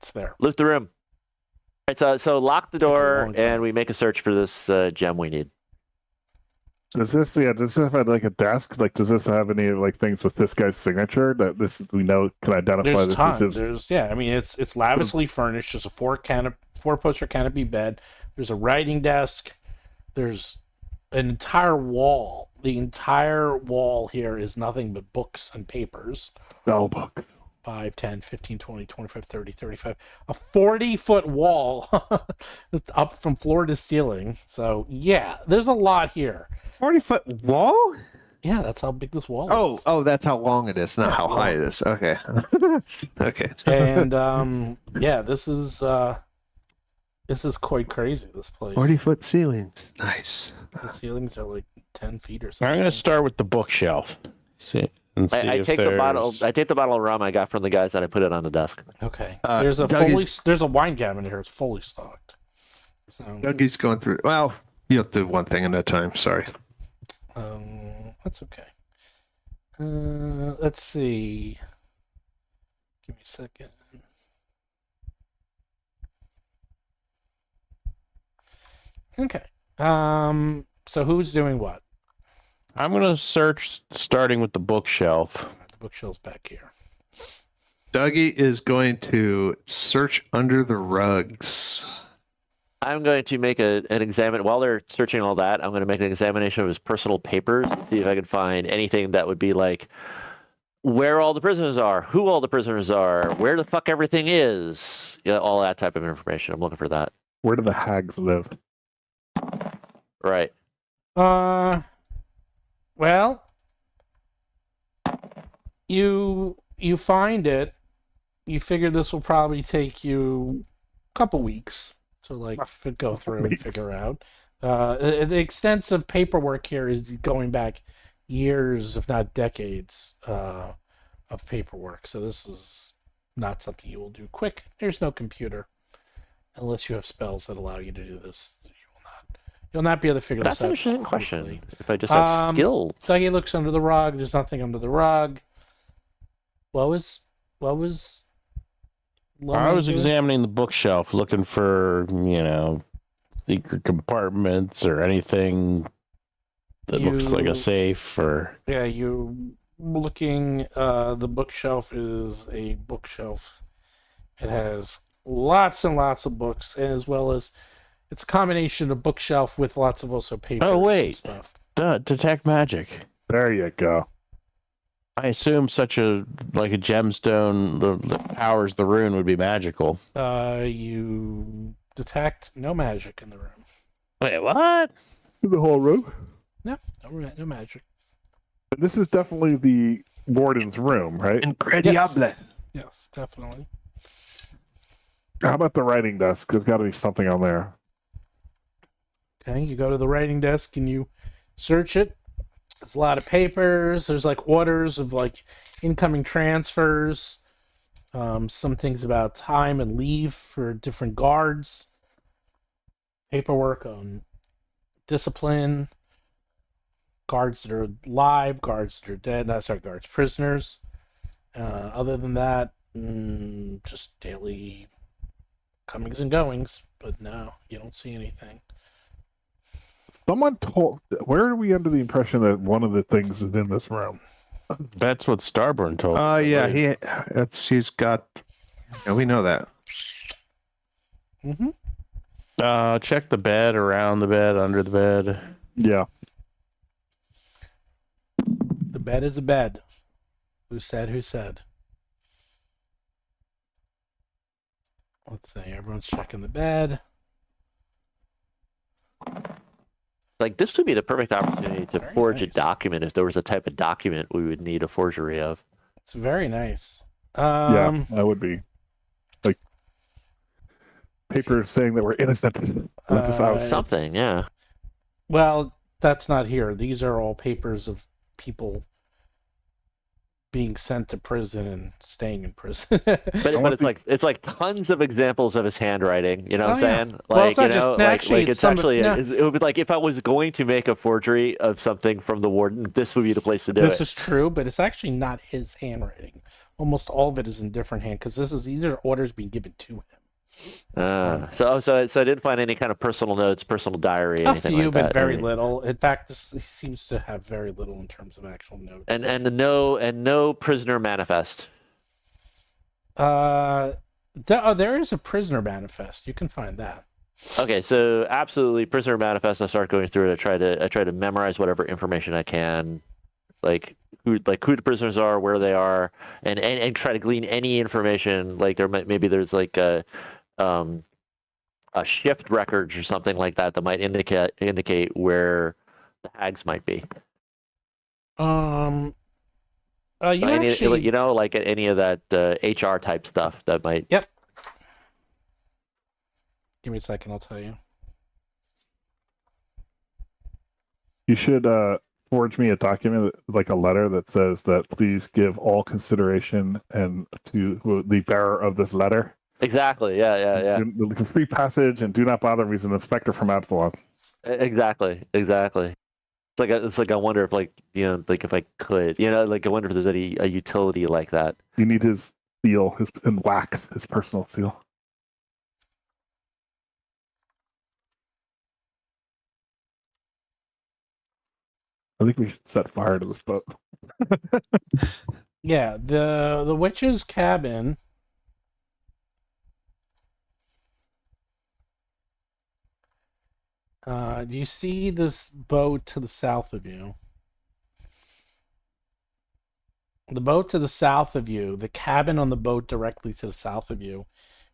it's there. Loot the room. All right, so lock the door long time. and we make a search for this gem we need. Does this have like a desk? Like, does this have any like things with this guy's signature that this we know can identify There's this tons. as his? I mean, it's lavishly furnished. There's a 4-poster canopy bed. There's a writing desk. There's an entire wall. The entire wall here is nothing but books and papers. Spell book. 5, 10, 15, 20, 25, 30, 35. A 40-foot wall. It's up from floor to ceiling. So, yeah, there's a lot here. 40-foot wall? Yeah, that's how big this wall is. Oh, that's how long it is, not how high it is. Okay. Okay. And yeah, this is quite crazy, this place. 40-foot ceilings. Nice. The ceilings are like 10 feet or I'm something. going to start with the bookshelf. See I if take the bottle. there's- I take the bottle of rum I got from the guys and I put it on the desk. Okay. Dougie's- There's a wine cabinet here. It's fully stocked. So, Dougie's going through. Well, you'll do one thing at a time. Sorry. that's okay. Let's see. Give me a second. Okay. So who's doing what? I'm going to search starting with the bookshelf. The bookshelf's back here. Dougie is going to search under the rugs. I'm going to make an examine while they're searching all that. I'm going to make an examination of his personal papers, see if I can find anything that would be like where all the prisoners are, who all the prisoners are, where the fuck everything is, all that type of information. I'm looking for that. Where do the hags live? Right. Well, you find it. You figure this will probably take you a couple weeks to like go through and figure out. The extensive paperwork here is going back years, if not decades, of paperwork. So this is not something you will do quick. There's no computer, unless you have spells that allow you to do this. You'll not be able to figure That's this an out. interesting quickly. question. If I just have skills. Dougie looks under the rug. There's nothing under the rug. What was I was Loman doing? examining the bookshelf, looking for, secret compartments or anything that looks like You- a safe or... Yeah, you looking. The bookshelf is a bookshelf. It has lots and lots of books, as well as it's a combination of bookshelf with lots of also papers and stuff. Detect magic. There you go. I assume such a gemstone that powers the rune would be magical. You detect no magic in the room. Wait, what? In the whole room? No magic. This is definitely the warden's room, right? Incredible. Yes, definitely. How about the writing desk? There's got to be something on there. Okay, you go to the writing desk and you search it. There's a lot of papers. There's like orders of like incoming transfers. Some things about time and leave for different guards. Paperwork on discipline. Guards that are alive, guards that are dead. That's our guards, prisoners. Other than that, just daily comings and goings. But no, you don't see anything. Someone told. Where are we under the impression that one of the things is in this room? That's what Starburn told. Yeah, he's got. Yeah, we know that. Check the bed, around the bed, under the bed. Yeah. The bed is a bed. Who said? Let's see. Everyone's checking the bed. Like, this would be the perfect opportunity to Very forge nice. a document if there was a type of document we would need a forgery of. It's very nice. Yeah, that would be. Like, papers saying that we're innocent. Let us out. Something, yeah. Well, that's not here. These are all papers of people being sent to prison and staying in prison. But it's like tons of examples of his handwriting. You know what I'm saying? Well, Like, it's not just- actually, it's it's some of- actually no. it would be like if I was going to make a forgery of something from the warden, this would be the place to do This it. is true, but it's actually not his handwriting. Almost all of it is in different hand because these are orders being given to him. So I didn't find any kind of personal notes, personal diary, A anything few, like but that. very little. In fact, this seems to have very little in terms of actual notes. And no prisoner manifest. There is a prisoner manifest. You can find that. Okay, so absolutely prisoner manifest. I start going through it. I try to memorize whatever information I can, like who the prisoners are, where they are, and try to glean any information. Like there's like a shift records or something like that might indicate where the hags might be. You Like any of that HR type stuff that might. Yep. Give me a second, I'll tell you. You should forge me a document, like a letter that says that please give all consideration and to the bearer of this letter. Exactly. Yeah. Free passage and do not bother me as an inspector from Absalom. Exactly. It's like I wonder if if I could, I wonder if there's a utility like that. You need his seal, and wax, his personal seal. I think we should set fire to this boat. Yeah, the witch's cabin. Do you see this boat to the south of you? The boat to the south of you, the cabin on the boat directly to the south of you,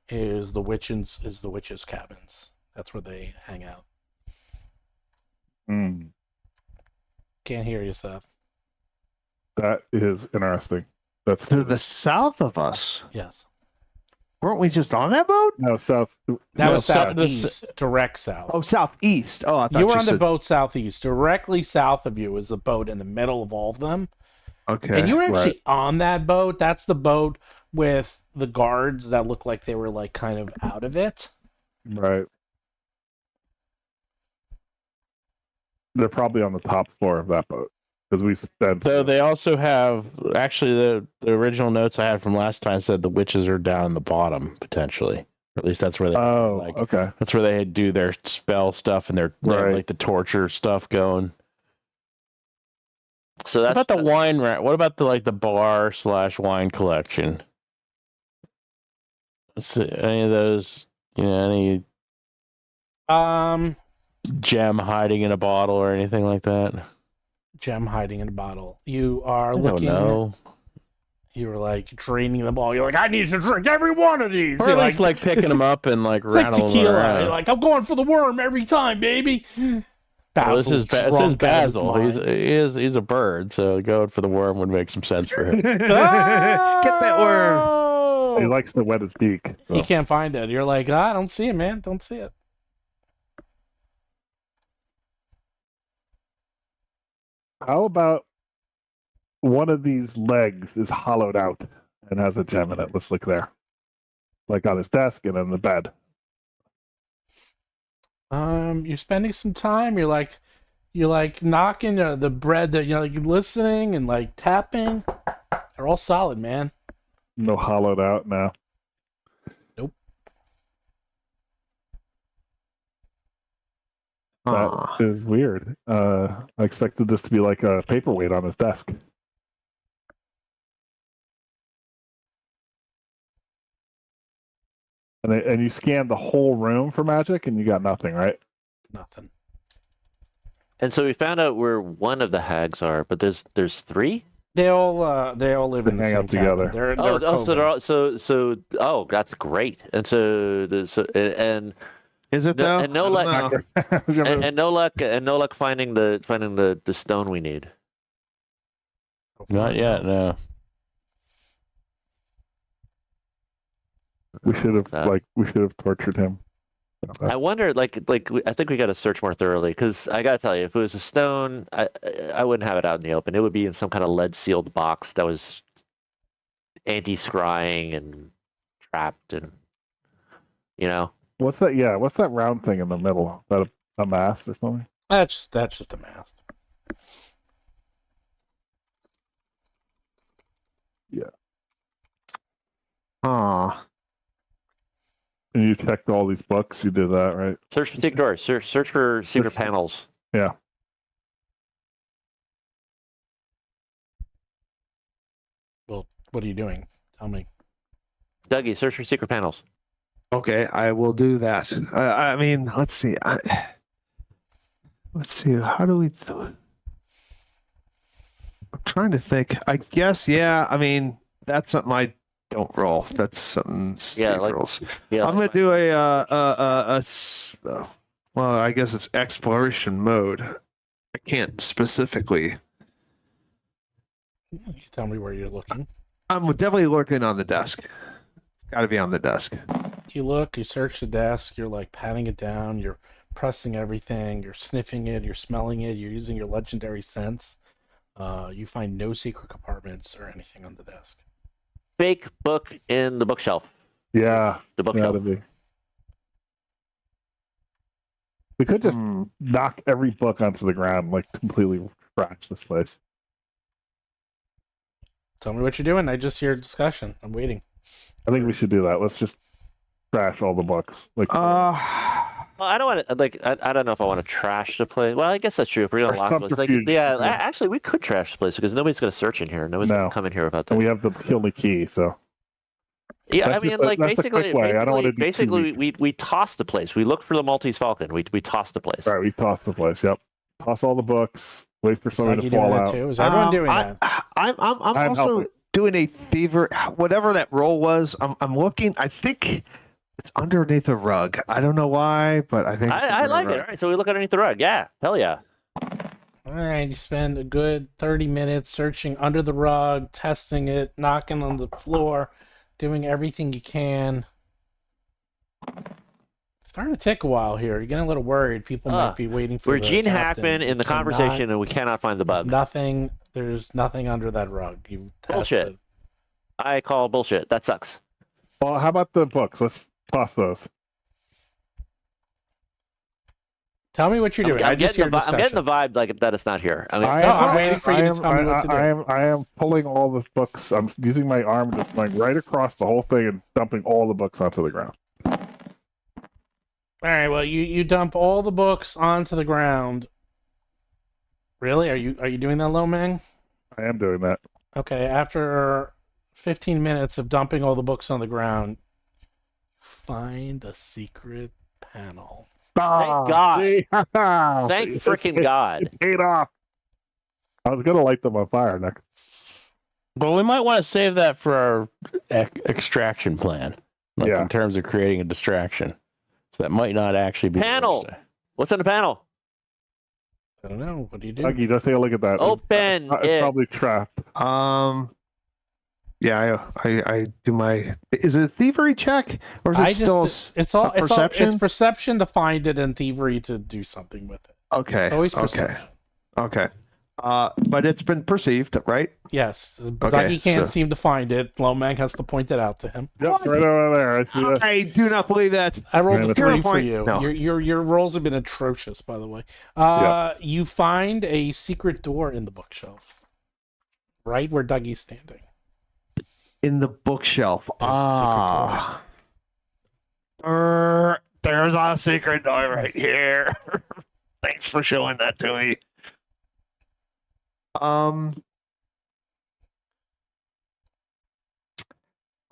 is the witch's cabins. That's where they hang out. Can't hear you, Seth. That is interesting. That's To the south of us. Yes. Weren't we just on that boat? No, south. That was south. southeast, direct south. Oh, southeast. Oh, I thought You were on the said... boat southeast. Directly south of you is a boat in the middle of all of them. Okay. And you were actually right. on that boat. That's the boat with the guards that look like they were like kind of out of it. Right. They're probably on the top floor of that boat because we spent. So they also have actually the original notes I had from last time said the witches are down the bottom potentially. Or at least that's where they okay. That's where they do their spell stuff and they have Right. like the torture stuff going. So What that's about the wine rack? What about the bar/wine collection? Any of those? Any gem hiding in a bottle or anything like that? Gem hiding in a bottle. You are I looking. don't know. You were like draining them all. You're like, I need to drink every one of these. Or You're at least like picking them up and like it's like rattling them tequila. around. You're like, I'm going for the worm every time, baby. Well, this is drunk out of his Basil. He's a bird, so going for the worm would make some sense for him. Get that worm. He likes to wet his beak. So. He can't find it. You're like, I don't see it, man. Don't see it. How about one of these legs is hollowed out and has a gem in it? Let's look there. Like on his desk and in the bed. You're spending some time. You're like knocking the bread that you're like listening and like tapping. They're all solid, man. No hollowed out now. Nope. That is weird. I expected this to be like a paperweight on his desk. And you scanned the whole room for magic, and you got nothing, right? Nothing. And so we found out where one of the hags are, but there's 3. They all live in the hang same out together. cabin. So they're all so that's great. And and Is it though? and no luck and no luck finding the stone we need. Not yet, no. We should have tortured him. I wonder, I think we got to search more thoroughly, because I got to tell you, if it was a stone, I wouldn't have it out in the open. It would be in some kind of lead-sealed box that was anti-scrying and trapped, and What's that? Yeah, what's that round thing in the middle? Is that a mast or something? That's just a mast. Yeah. Ah. And you checked all these books. You did that, right? Search for secret doors. Search for secret panels. Yeah. Well, what are you doing? Tell me. Dougie, search for secret panels. Okay, I will do that. I mean, let's see. Let's see. How do we? I'm trying to think. I guess. Yeah. I mean, that's something I don't roll. That's something Steve rolls. Yeah, I'm gonna do well, I guess it's exploration mode. I can't specifically. You can tell me where you're looking. I'm definitely looking on the desk. It's got to be on the desk. You look, you search the desk, you're like patting it down, you're pressing everything, you're sniffing it, you're smelling it, you're using your legendary sense. You find no secret compartments or anything on the desk. Fake book in the bookshelf. Yeah. The bookshelf. Gotta be. We could just knock every book onto the ground, like completely trash this place. Tell me what you're doing. I just hear discussion. I'm waiting. I think we should do that. Let's just trash all the books. Like, Well, I don't want to I don't know if I want to trash the place. Well, I guess that's true. If we're gonna lock the place, Yeah. actually, we could trash the place because nobody's gonna search in here. Nobody's gonna come in here about that. And we have the only key, so. Yeah, That's I mean, just that's the quick way. I don't want to do basically we toss the place. We look for the Maltese Falcon. We toss the place. Right, we toss the place. Yep, toss all the books. Wait for somebody to Doing fall that out. too? Is everyone doing that? I'm also helping. doing a favor. Whatever that roll was, I'm looking. I think it's underneath a rug. I don't know why, but I think I like it. All right, so we look underneath the rug. Yeah, hell yeah. All right, you spend a good 30 minutes searching under the rug, testing it, knocking on the floor, doing everything you can. It's starting to take a while here. You're getting a little worried. People might be waiting for We're the Gene captain. Hackman in the conversation, and we cannot find the bug. There's nothing under that rug. You Bullshit. tested. I call bullshit. That sucks. Well, how about the books? Let's toss those. Tell me what you're doing. I'm getting the vibe like that it's not here. I mean, I'm waiting for you to tell me what to do. I am pulling all the books. I'm using my arm, just going right across the whole thing and dumping all the books onto the ground. All right, well, you dump all the books onto the ground. Really? Are you doing that, Lomang? I am doing that. Okay, after 15 minutes of dumping all the books on the ground, find a secret panel. Thank God. God. Thank freaking God. It paid off. I was going to light them on fire, Nick. Well, we might want to save that for our extraction plan, in terms of creating a distraction. So that might not actually be Panel. What's on the panel? I don't know. What do you do? Dougie, just take a look at that. Open It's it. probably trapped. Yeah, I do my. Is it a thievery check or is it perception? It's perception to find it and thievery to do something with it. Okay. It's always perception. Okay. But it's been perceived, right? Yes. Okay, Dougie can't seem to find it. Lomang has to point it out to him. Yep, right over there. I see that. I do not believe that. I rolled a 3 for point. you. No. Your rolls have been atrocious, by the way. You find a secret door in the bookshelf, right where Dougie's standing. In the bookshelf. There's a secret door right here. Thanks for showing that to me.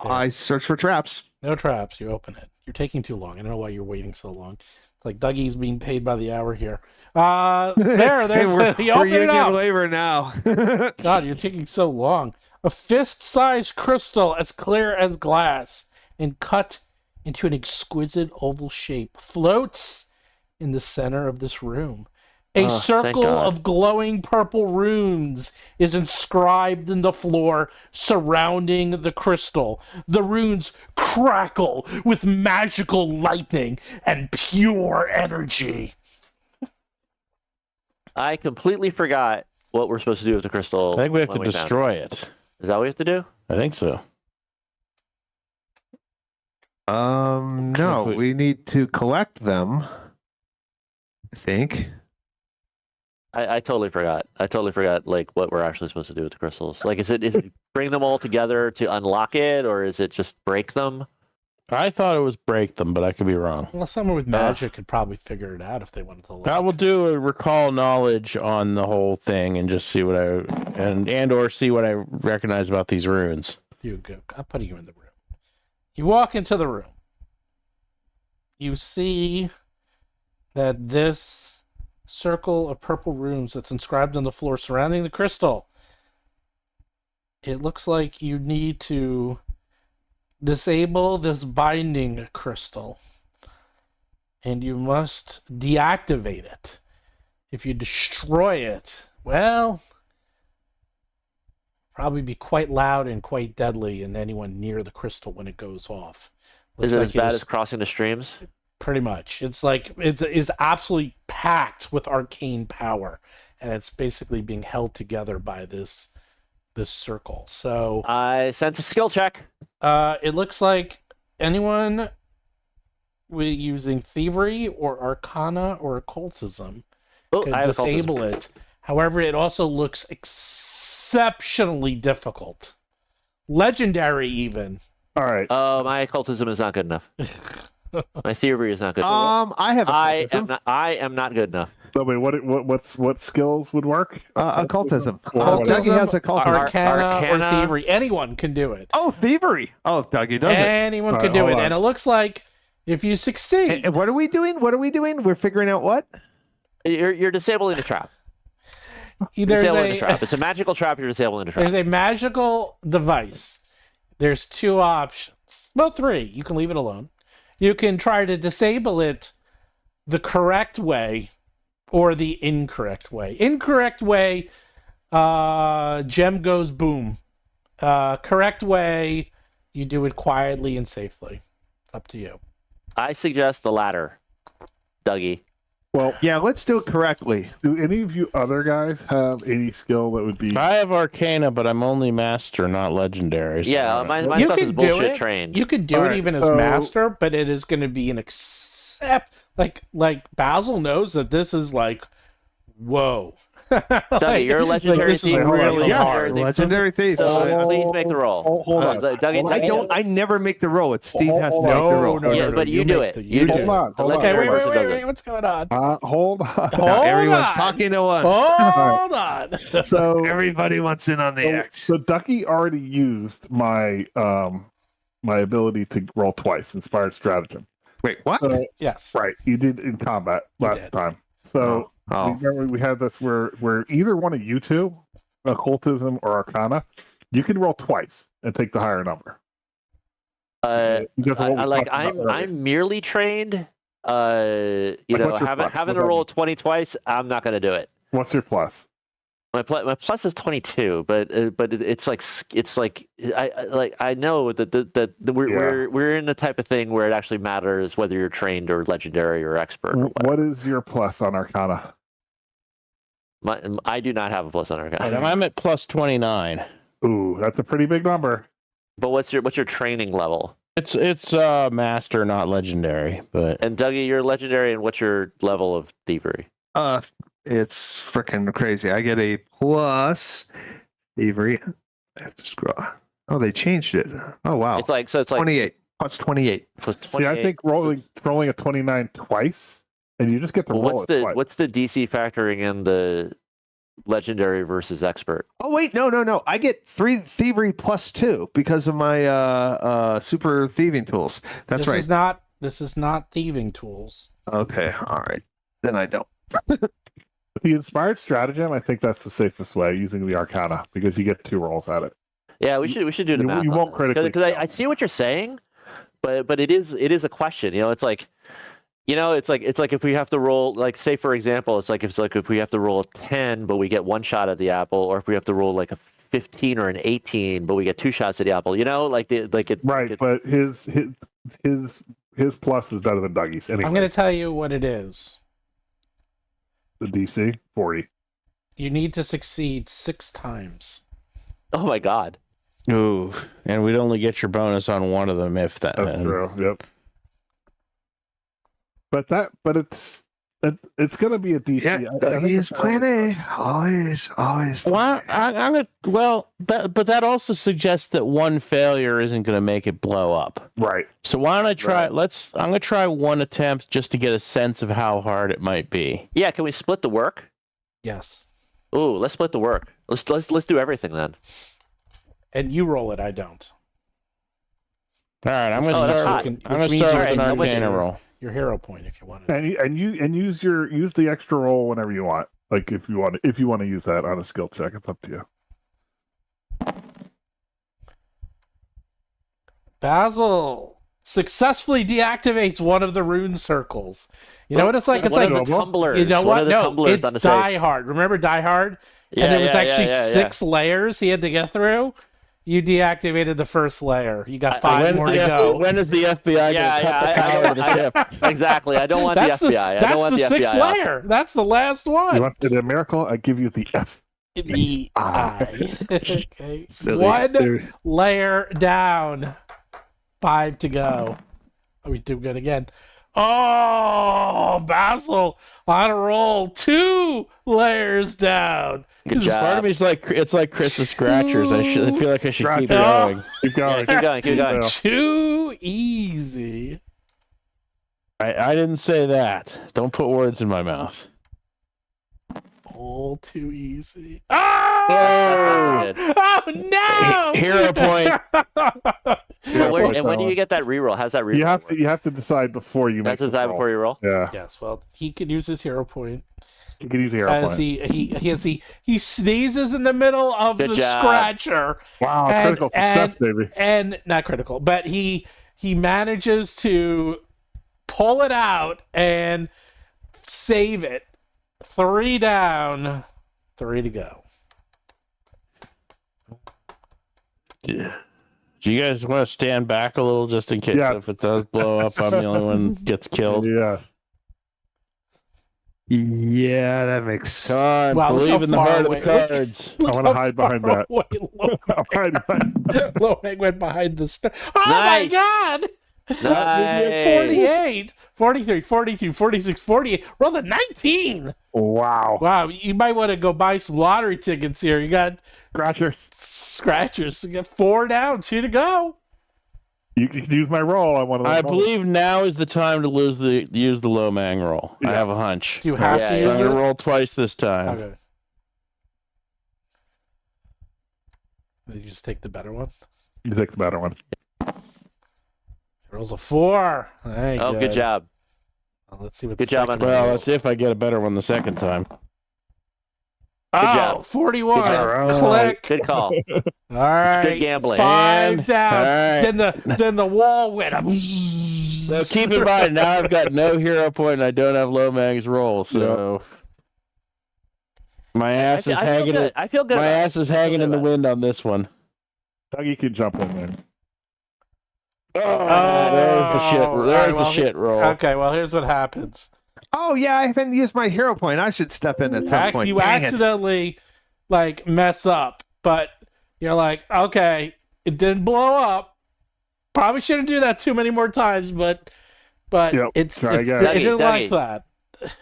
I search for traps. No traps. You open it. You're taking too long. I don't know why you're waiting so long. It's like Dougie's being paid by the hour here. There's Hey, you we're open it union up. labor now. God, you're taking so long. A fist-sized crystal as clear as glass and cut into an exquisite oval shape floats in the center of this room. A circle of glowing purple runes is inscribed in the floor surrounding the crystal. The runes crackle with magical lightning and pure energy. I completely forgot what we're supposed to do with the crystal. I think we have when to found destroy it. it. Is that what we have to do? I think so. No, we need to collect them. I think. I totally forgot. Like what we're actually supposed to do with the crystals. Like, is it bring them all together to unlock it, or is it just break them? I thought it was break them, but I could be wrong. Well, someone with magic could probably figure it out if they wanted to. I will do a recall knowledge on the whole thing and just see what or see what I recognize about these runes. You go. I'm putting you in the room. You walk into the room. You see that this circle of purple runes that's inscribed on the floor surrounding the crystal. It looks like you need to disable this binding crystal. And you must deactivate it. If you destroy it, well, probably be quite loud and quite deadly in anyone near the crystal when it goes off. Is it as bad as crossing the streams? Pretty much. It's like it's absolutely packed with arcane power, and it's basically being held together by this circle. So I sense a skill check. it looks like anyone using thievery or arcana or occultism can I have disable occultism. it. However, it also looks exceptionally difficult. Legendary, even. All right. My occultism is not good enough. My thievery is not good enough. I have occultism. I am not good enough. So wait, what skills would work? Occultism. Or whatever. Dougie has occultism. Arcana or thievery. Anyone can do it. Oh, thievery. Oh, Dougie does it. Anyone All can right, do hold it. on. And it looks like if you succeed, And what are we doing? We're figuring out what? You're disabling the trap. there's Disabling the a, trap. It's a magical trap. You're disabling the trap. there's a magical device. There's 2 options. Well, 3. You can leave it alone. You can try to disable it the correct way or the incorrect way. Incorrect way, gem goes boom. Correct way, you do it quietly and safely. It's up to you. I suggest the latter, Dougie. Well, Yeah, let's do it correctly. do any of you other guys have any skill that would be? I have Arcana, but I'm only Master, not Legendary. So Yeah, my You stuff is can do bullshit it. trained. You could do All it right, even as so- master, but it is going to be an like Basil knows that this is like, whoa. Dougie, you're a legendary this is thief. really Yes, hard. legendary thief. So please make the roll. Hold on. Dougie, I never make the roll. It's Steve has to hold make on. the roll. No, Yeah, but you do make it. You You do do it. Hold on. The Hold on. Okay, legendary wait, person does it. what's going on? Hold on. Now Hold everyone's on. talking at once. Hold on. So Everybody wants in on the act. So Ducky already used my my ability to roll twice, inspired stratagem. Wait, what? So, Yes. right, you did in combat You last did. time. So Oh. remember we had this where either one of you two, occultism or arcana, you can roll twice and take the higher number. Because of what we talked about earlier. I'm merely trained. You Like, know, what's your having plus? having What's to that roll mean? 20 twice, I'm not going to do it. What's your plus? My plus is 22, but it's like I know that we're in the type of thing where it actually matters whether you're trained or legendary or expert. Or What is your plus on arcana? I do not have a plus on And Arcana. I'm at plus 29. Ooh, that's a pretty big number. But what's your training level? It's master, not legendary, but And Dougie, you're legendary, and what's your level of thievery? It's freaking crazy. I get a plus thievery. I have to scroll. Oh, they changed it. Oh wow. It's like 28 plus 28. plus See, I 28. think rolling a 29 twice, and you just get to Well, roll it twice. what's the DC factoring in the legendary versus expert? Oh wait, no. I get 3 thievery plus 2 because of my super thieving tools. That's right. This is not thieving tools. Okay, all right. Then I don't. The inspired stratagem, I think that's the safest way using the arcana because you get 2 rolls at it. Yeah, we should do the You- math. you won't critically because fail. I see what you're saying, but it is a question. You know, it's like if we have to roll, like, say for example, it's like if we have to roll a 10 but we get 1 shot at the apple, or if we have to roll like a 15 or an 18 but we get 2 shots at the apple. You know, Right, but his plus is better than Dougie's anyway. I'm going to tell you what it is. The DC 40. You need to succeed 6 times. Oh my god. ooh, and we'd only get your bonus on one of them if that. That's true. Yep. But it's going to be a DC. Yeah, I think he's it's plan A. Always. Well, but that also suggests that one failure isn't going to make it blow up. right. So why don't I try? Right. I'm going to try one attempt just to get a sense of how hard it might be. Yeah, can we split the work? Yes. Ooh, let's split the work. Let's do everything then. And you roll it, I don't. All right, I'm going Oh, to that's start. hot. I'm going Which to means start you're with an right, nobody- arcana roll. Your hero point if you want it. And use the extra roll whenever you want. Like if you want to use that on a skill check, it's up to you. Basil successfully deactivates one of the rune circles. You know what it's like? It's one like, of the tumblers. you know One what? of the No, tumblers it's on the safe. Die Hard. Remember Die Hard? Yeah, And there was yeah, actually yeah, 6 layers he had to get through. You deactivated the first layer. You got 5 When's more to the go. when is the FBI Yeah, going to cut the power of the ship? Exactly. I don't want That's the FBI. I don't want the That's the 6th FBI. off. layer. That's the last You one. want the miracle? I give you the F. The I. Okay. Silly. 1 layer down. 5 to go. Are we doing good again? Oh, Basil on a roll. 2 layers down. Good This is Part of job. me's like it's like Chris's scratchers. I feel like I should keep Scratcher. going. Keep Yeah, going. keep going. Keep going. Too easy. I didn't say that. Don't put words in my mouth. All too easy. That's Oh, not good. oh no! Hero point. Yeah, And when do you get that reroll? How's that reroll? You have to decide before you That's make the time roll. before you roll. Yeah, Yes, well, he could use his hero point. you can use the As airplane. he sneezes in the middle of Good the job. scratcher, Wow, and- critical success, baby. and not critical, but he manages to pull it out and save it. 3 down, 3 to go. Do you guys want to stand back a little just in case Yes. if it does blow up, I'm the only one gets killed? Yeah. Yeah, that makes Come on, Wow, look believe how in the far heart away- of the cards. I wanna hide behind that. Wait, All right. Lomax went behind the star. Oh Nice. my god! Nice. 48, 43, 42, 46, 48. Roll a 19. Wow. Wow, you might want to go buy some lottery tickets here. You got scratchers. You got 4 down, 2 to go. You can use my roll. I believe now is the time to use the low mang roll. Yeah. I have a hunch. Do you have to I'm use going it? to roll twice this time. Okay. You just take the better one? You take the better one. Rolls a 4. Hey, Oh, good job. Well, let's see what Good the job second on one Well, is. let's see if I get a better one the second time. job. 41. Good job. Click. Good call. All right. It's good gambling. 5 down. All right. Then the wall went up. So keep in mind, now I've got no hero point and I don't have low mag's roll, so my ass is hanging. I feel good. My ass is hanging in the wind on this one. Doug, you can jump in there. There's the shit. There's the shit roll. Okay, well, here's what happens. Oh yeah, I haven't used my hero point. I should step in at some point. You Dang it. accidentally mess up, but you're like, okay, it didn't blow up. Probably shouldn't do that too many more times, but Yep, it try again. didn't like Dougie. that.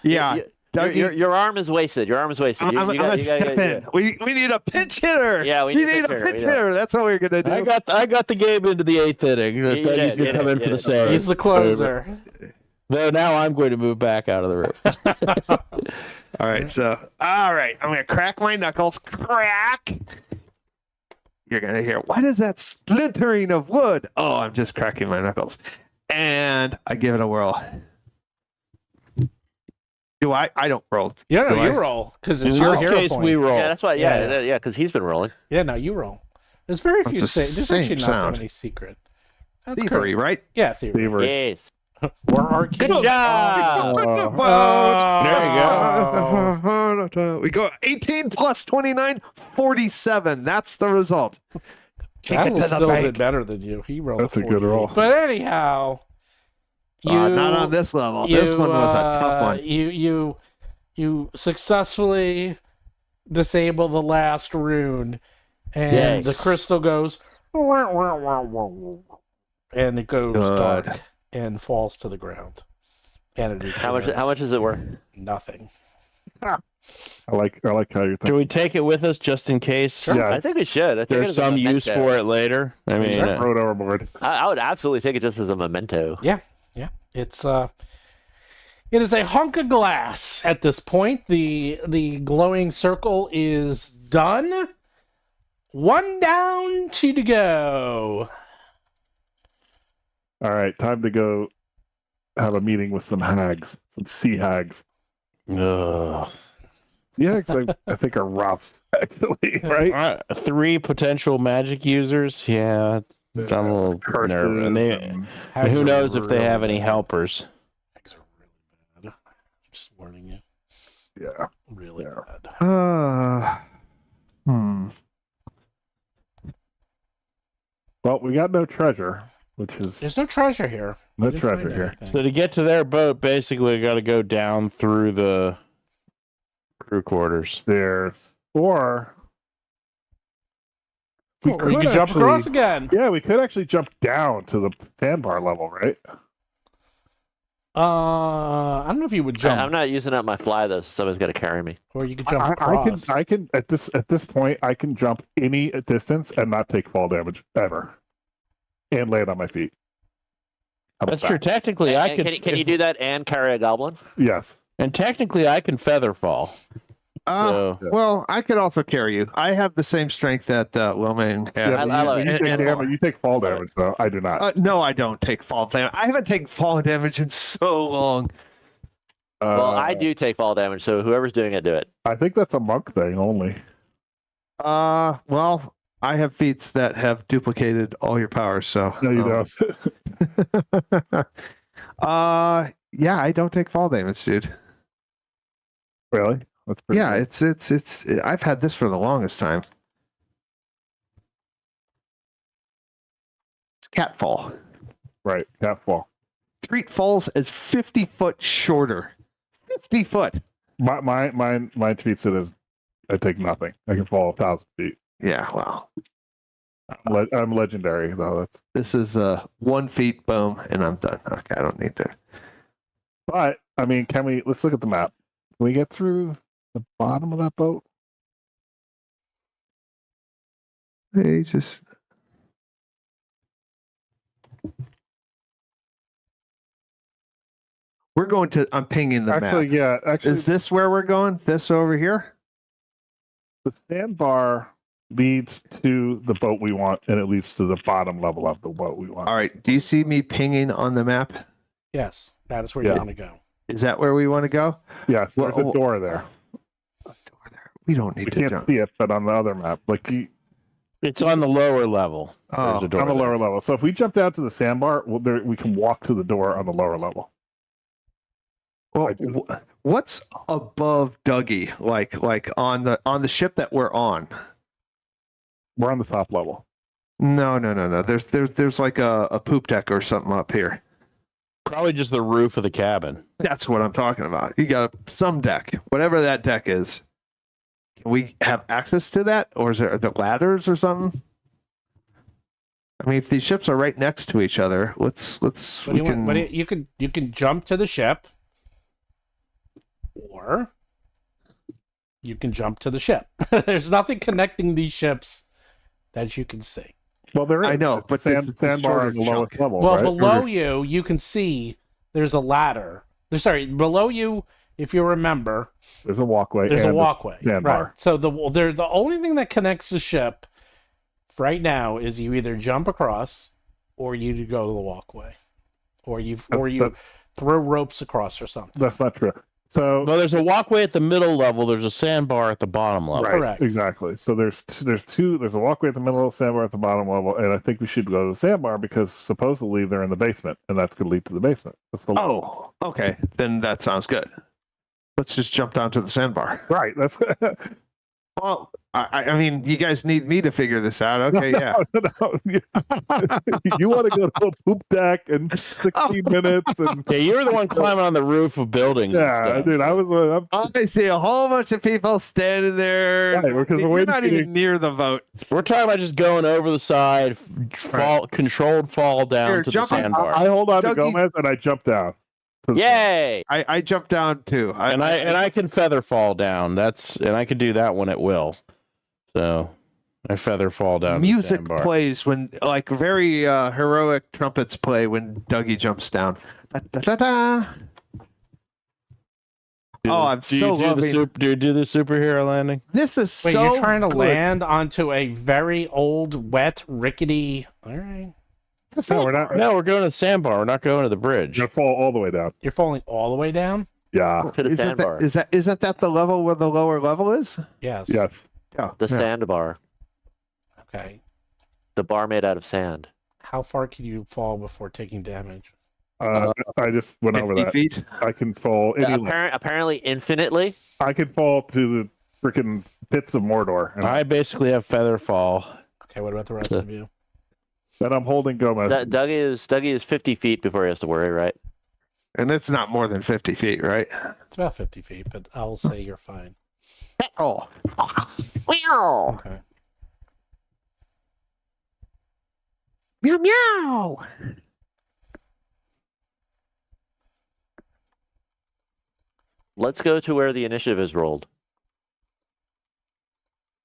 Yeah. Your arm is wasted. Your arm is wasted. I'm gonna step in. We need a pinch hitter. Yeah, we need a pinch hitter. That's what we're gonna do. I got the game into the 8th inning. You Dougie's did, gonna you come did, in you for the did. save. He's the closer. Though now I'm going to move back out of the room. All right, I'm gonna crack my knuckles. Crack. You're gonna hear, what is that splintering of wood? Oh, I'm just cracking my knuckles. And I give it a whirl. Do I? I don't roll. Yeah, Do no, I? you roll because it's In your this hero case, point. we roll. Yeah, that's why. Yeah. Yeah, because he's been rolling. Yeah, no, you roll. There's very few. That's the There's same actually not sound. that many secret. That's Thievery, correct. right? Yeah, thievery. Thievery. Yes. Or arcade. Good job. Oh. There you go. We go 18 plus 29, 47. That's the result. Take it That to was the still bank. did better than you. He rolled. That's a good 48. roll. But anyhow, Not on this level. This one was a tough one. You successfully disable the last rune, and the crystal goes, and it goes Good. dark and falls to the ground. And it is How much is it worth? Nothing. I like how you're Should thinking. we take it with us just in case Yeah. I think we should. I think there's some use for it later? I mean, Throw it overboard. I would absolutely take it just as a memento. Yeah. It is a hunk of glass at this point. The glowing circle is done. 1 down, 2 to go. All right, time to go have a meeting with some hags, some sea hags. ugh. Sea hags, I think, are rough, actually, right? 3 potential magic users. Yeah, I'm a little Curses nervous. and- And who Hags knows are if they really have any bad. helpers? Hags are really bad. Just warning you. yeah. Really Yeah. bad. Well, we got no treasure, which is There's no treasure here. no You didn't treasure find here. anything. So to get to their boat, basically, we got to go down through the crew quarters. There's or we Or could you can jump actually- across again. Yeah, we could actually jump down to the sandbar level, right? I don't know if you would jump, I'm not using up my fly though, so somebody's got to carry me. or you could jump I across. can at this point I can jump any distance and not take fall damage ever, and land on my feet. How about That's true. that? Technically, I could. Can you do that and carry a goblin? Yes. And technically, I can feather fall. So, Well, I could also carry you. I have the same strength that Wilman has. Yeah, I love but it. you take fall damage though. I do not. No, I don't take fall damage. I haven't taken fall damage in so long. Well, I do take fall damage, so whoever's doing it, do it. I think that's a monk thing only. Well, I have feats that have duplicated all your powers, so. No, you don't. Yeah, I don't take fall damage, dude. Really? That's pretty Yeah, cool. it's I've had this for the longest time. It's catfall. Right. Cat fall. Treat falls as 50 foot shorter. 50 foot. Mine treats it as I take nothing. I can fall 1,000 feet. Yeah, well. I'm legendary though. This is 1 feet, boom, and I'm done. Okay, I don't need to. But I mean, let's look at the map. Can we get through the bottom of that boat? Hey, just. We're going to. I'm pinging the Actually, map. yeah. Actually, Is this where we're going? This over here? the sandbar leads to the boat we want, and it leads to the bottom level of the boat we want. All right. Do you see me pinging on the map? Yes, that is where you want to go. Is that where we want to go? Yes, there's a door there. A door there. We don't need We to can't jump. see it, but on the other map, It's on the lower level. Oh, There's a door on the there. lower level. So if we jump down to the sandbar, we can walk to the door on the lower level. Well, what's above Dougie? Like on the ship that we're on? We're on the top level. No. There's like a poop deck or something up here. Probably just the roof of the cabin. That's what I'm talking about. You got some deck, whatever that deck is. Can we have access to that, or is there the ladders or something? I mean, if these ships are right next to each other, You can jump to the ship, or you can jump to the ship. There's nothing connecting these ships that you can see. Well, there is. I know, It's but the the sandbar shorter on the lowest chunk. level. Well, right? below you can see there's a ladder. Below you, if you remember, There's a walkway. there's a and walkway. sandbar. Right. So the only thing that connects the ship right now is you either jump across, or you go to the walkway, or you throw ropes across or something. That's not true. So Well, there's a walkway at the middle level. There's a sandbar at the bottom level. right, Correct. exactly. So there's a walkway at the middle, sandbar at the bottom level, and I think we should go to the sandbar because supposedly they're in the basement, and that's going to lead to the basement. That's the Oh, okay. Then that sounds good. Let's just jump down to the sandbar. right. That's Well, I mean, you guys need me to figure this out. Okay, yeah. No. You want to go to a poop deck in 60 minutes, and Yeah, you were the one climbing on the roof of buildings. and yeah, stuff. dude, I was. I see a whole bunch of people standing there. Right, because we're You're waiting not for even near the boat. We're talking about just going over the side, controlled fall down Here, to the jump on- sandbar. I hold on to Dougie- Gomez and I jump down. Yay! I jumped down too. I can feather fall down. And I can do that one at will. So I feather fall down. to the Music sandbar. plays when, like, very heroic trumpets play when Dougie jumps down. Da, da, da, da. Oh, I'm so loving. Do you do the superhero landing? This is Wait, so. you're trying to good. land onto a very old, wet, rickety. All right, No, we're not. No, we're going to the sandbar. We're not going to the bridge. You're gonna fall all the way down. you're falling all the way down. Yeah. To the Isn't sandbar. isn't that the level where the lower level is? Yes. Yes. Oh, The yeah. sandbar. Okay. The bar made out of sand. How far can you fall before taking damage? I just went over 50 that. feet. I can fall any. Apparently infinitely. I can fall to the freaking pits of Mordor, and I basically have feather fall. Okay. What about the rest of you? then I'm holding Gomez. Dougie is 50 feet before he has to worry, right? And it's not more than 50 feet, right? It's about 50 feet, but I'll say you're fine. Oh. Okay. Meow meow. Let's go to where the initiative is rolled.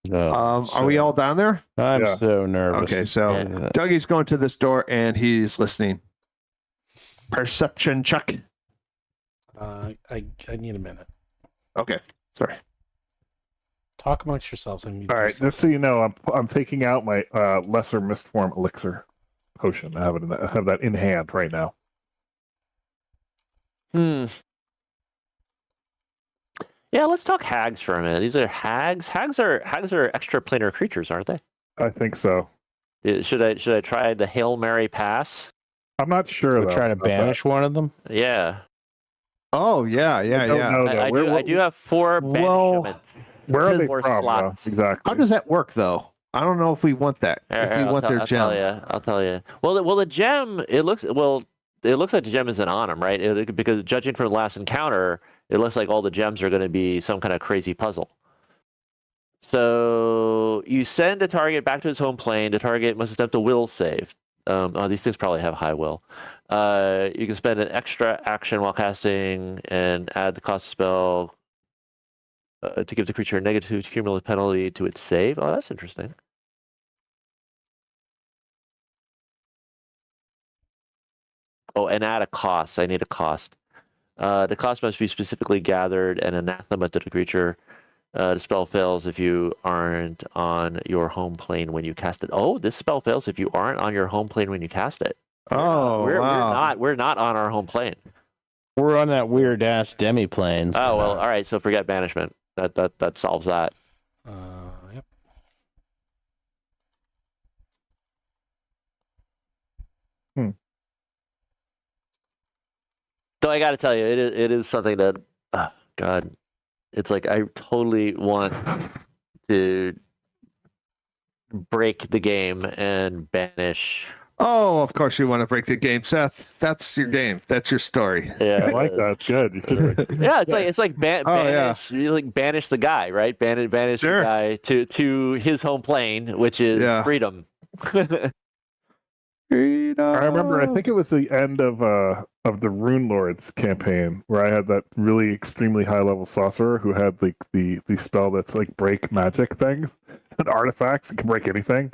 No, Are we all down there? I'm Yeah. so nervous. Okay, so Yeah. Dougie's going to this door and he's listening. Perception check. I need a minute. Okay, sorry. Talk amongst yourselves. I need All right, just so you know, I'm taking out my lesser mistform elixir potion. I have that in hand right now. Yeah, let's talk hags for a minute. These are hags. Hags are extraplanar creatures, aren't they? I think so. Should I try the Hail Mary pass? I'm not sure We're though. trying to about that. banish one of them. Yeah. Oh, yeah. I don't know, though. I do have 4 Well, banishments. Where are they Four from? slots. Though? Exactly. How does that work, though? I don't know if we want that. If we want their gem. I'll tell you. Well, the gem. It looks like the gem isn't on them, right? Because judging from the last encounter, it looks like all the gems are going to be some kind of crazy puzzle. So you send a target back to its home plane. The target must attempt a will save. These things probably have high will. You can spend an extra action while casting and add the cost of spell to give the creature a negative cumulative penalty to its save. Oh, that's interesting. Oh, and add a cost. I need a cost. The cost must be specifically gathered and anathema to the creature. The spell fails if you aren't on your home plane when you cast it. Oh, this spell fails if you aren't on your home plane when you cast it. Oh, wow. We're not on our home plane. We're on that weird ass demi plane. Oh well, all right. So forget banishment. That solves that. Yep. So I got to tell you, it is something that, God, it's like I totally want to break the game and banish. Oh, of course you want to break the game, Seth. That's your game. That's your story. Yeah, I like that. It's good. You should yeah, it's like banish. Yeah. You like banish the guy, right? Banish Sure. the guy to his home plane, which is freedom. Freedom. I remember. I think it was the end of the Rune Lords campaign where I had that really extremely high level sorcerer who had like the spell that's like break magic things and artifacts. It can break anything.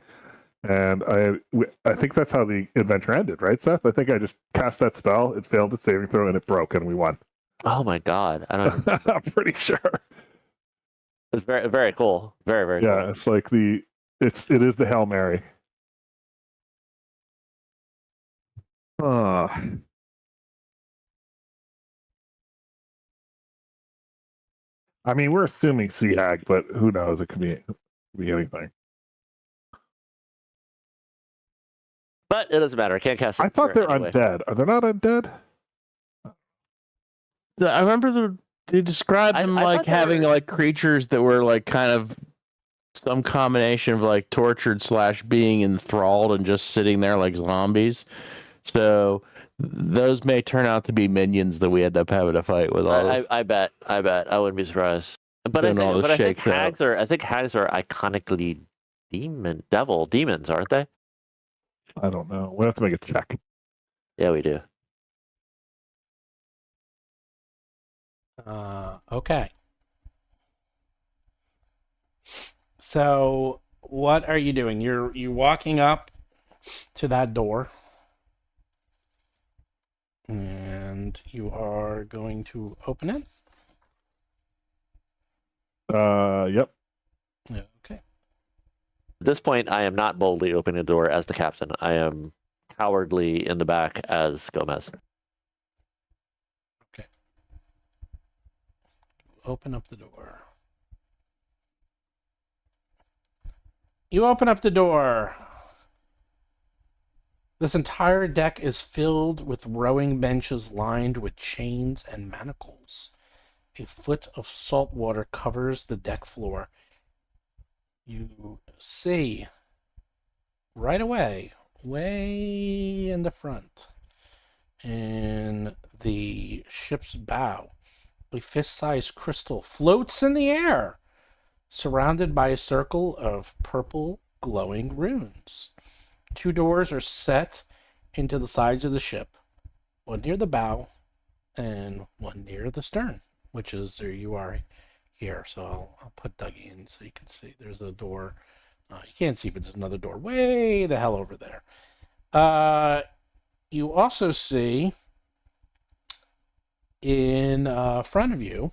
And I think that's how the adventure ended, right, Seth? I think I just cast that spell. It failed its saving throw and it broke, and we won. Oh my God! I don't. I'm pretty sure. It's very very cool. Very very. Yeah, cool. it's like it is the Hail Mary. Oh. I mean, we're assuming Sea Hag, but who knows? It could be anything. But it doesn't matter. I can't cast it. I thought they're anyway. undead. Are they not undead? I remember they described them I like thought they having were- like creatures that were like kind of some combination of like tortured / being enthralled and just sitting there like zombies. So those may turn out to be minions that we end up having to fight with. I bet. I wouldn't be surprised. But I think hags are iconically demons, aren't they? I don't know. We'll have to make a check. Yeah, we do. Okay. So what are you doing? You're walking up to that door. And you are going to open it? Yep. Yeah, okay. At this point, I am not boldly opening the door as the captain. I am cowardly in the back as Gomez. Okay. Open up the door. You open up the door. This entire deck is filled with rowing benches lined with chains and manacles. A foot of salt water covers the deck floor. You see right away, way in the front, in the ship's bow, a fist-sized crystal floats in the air, surrounded by a circle of purple glowing runes. 2 doors are set into the sides of the ship, one near the bow and one near the stern, which is where you are here. So I'll put Dougie in so you can see. There's a door. You can't see, but there's another door way the hell over there. You also see in front of you,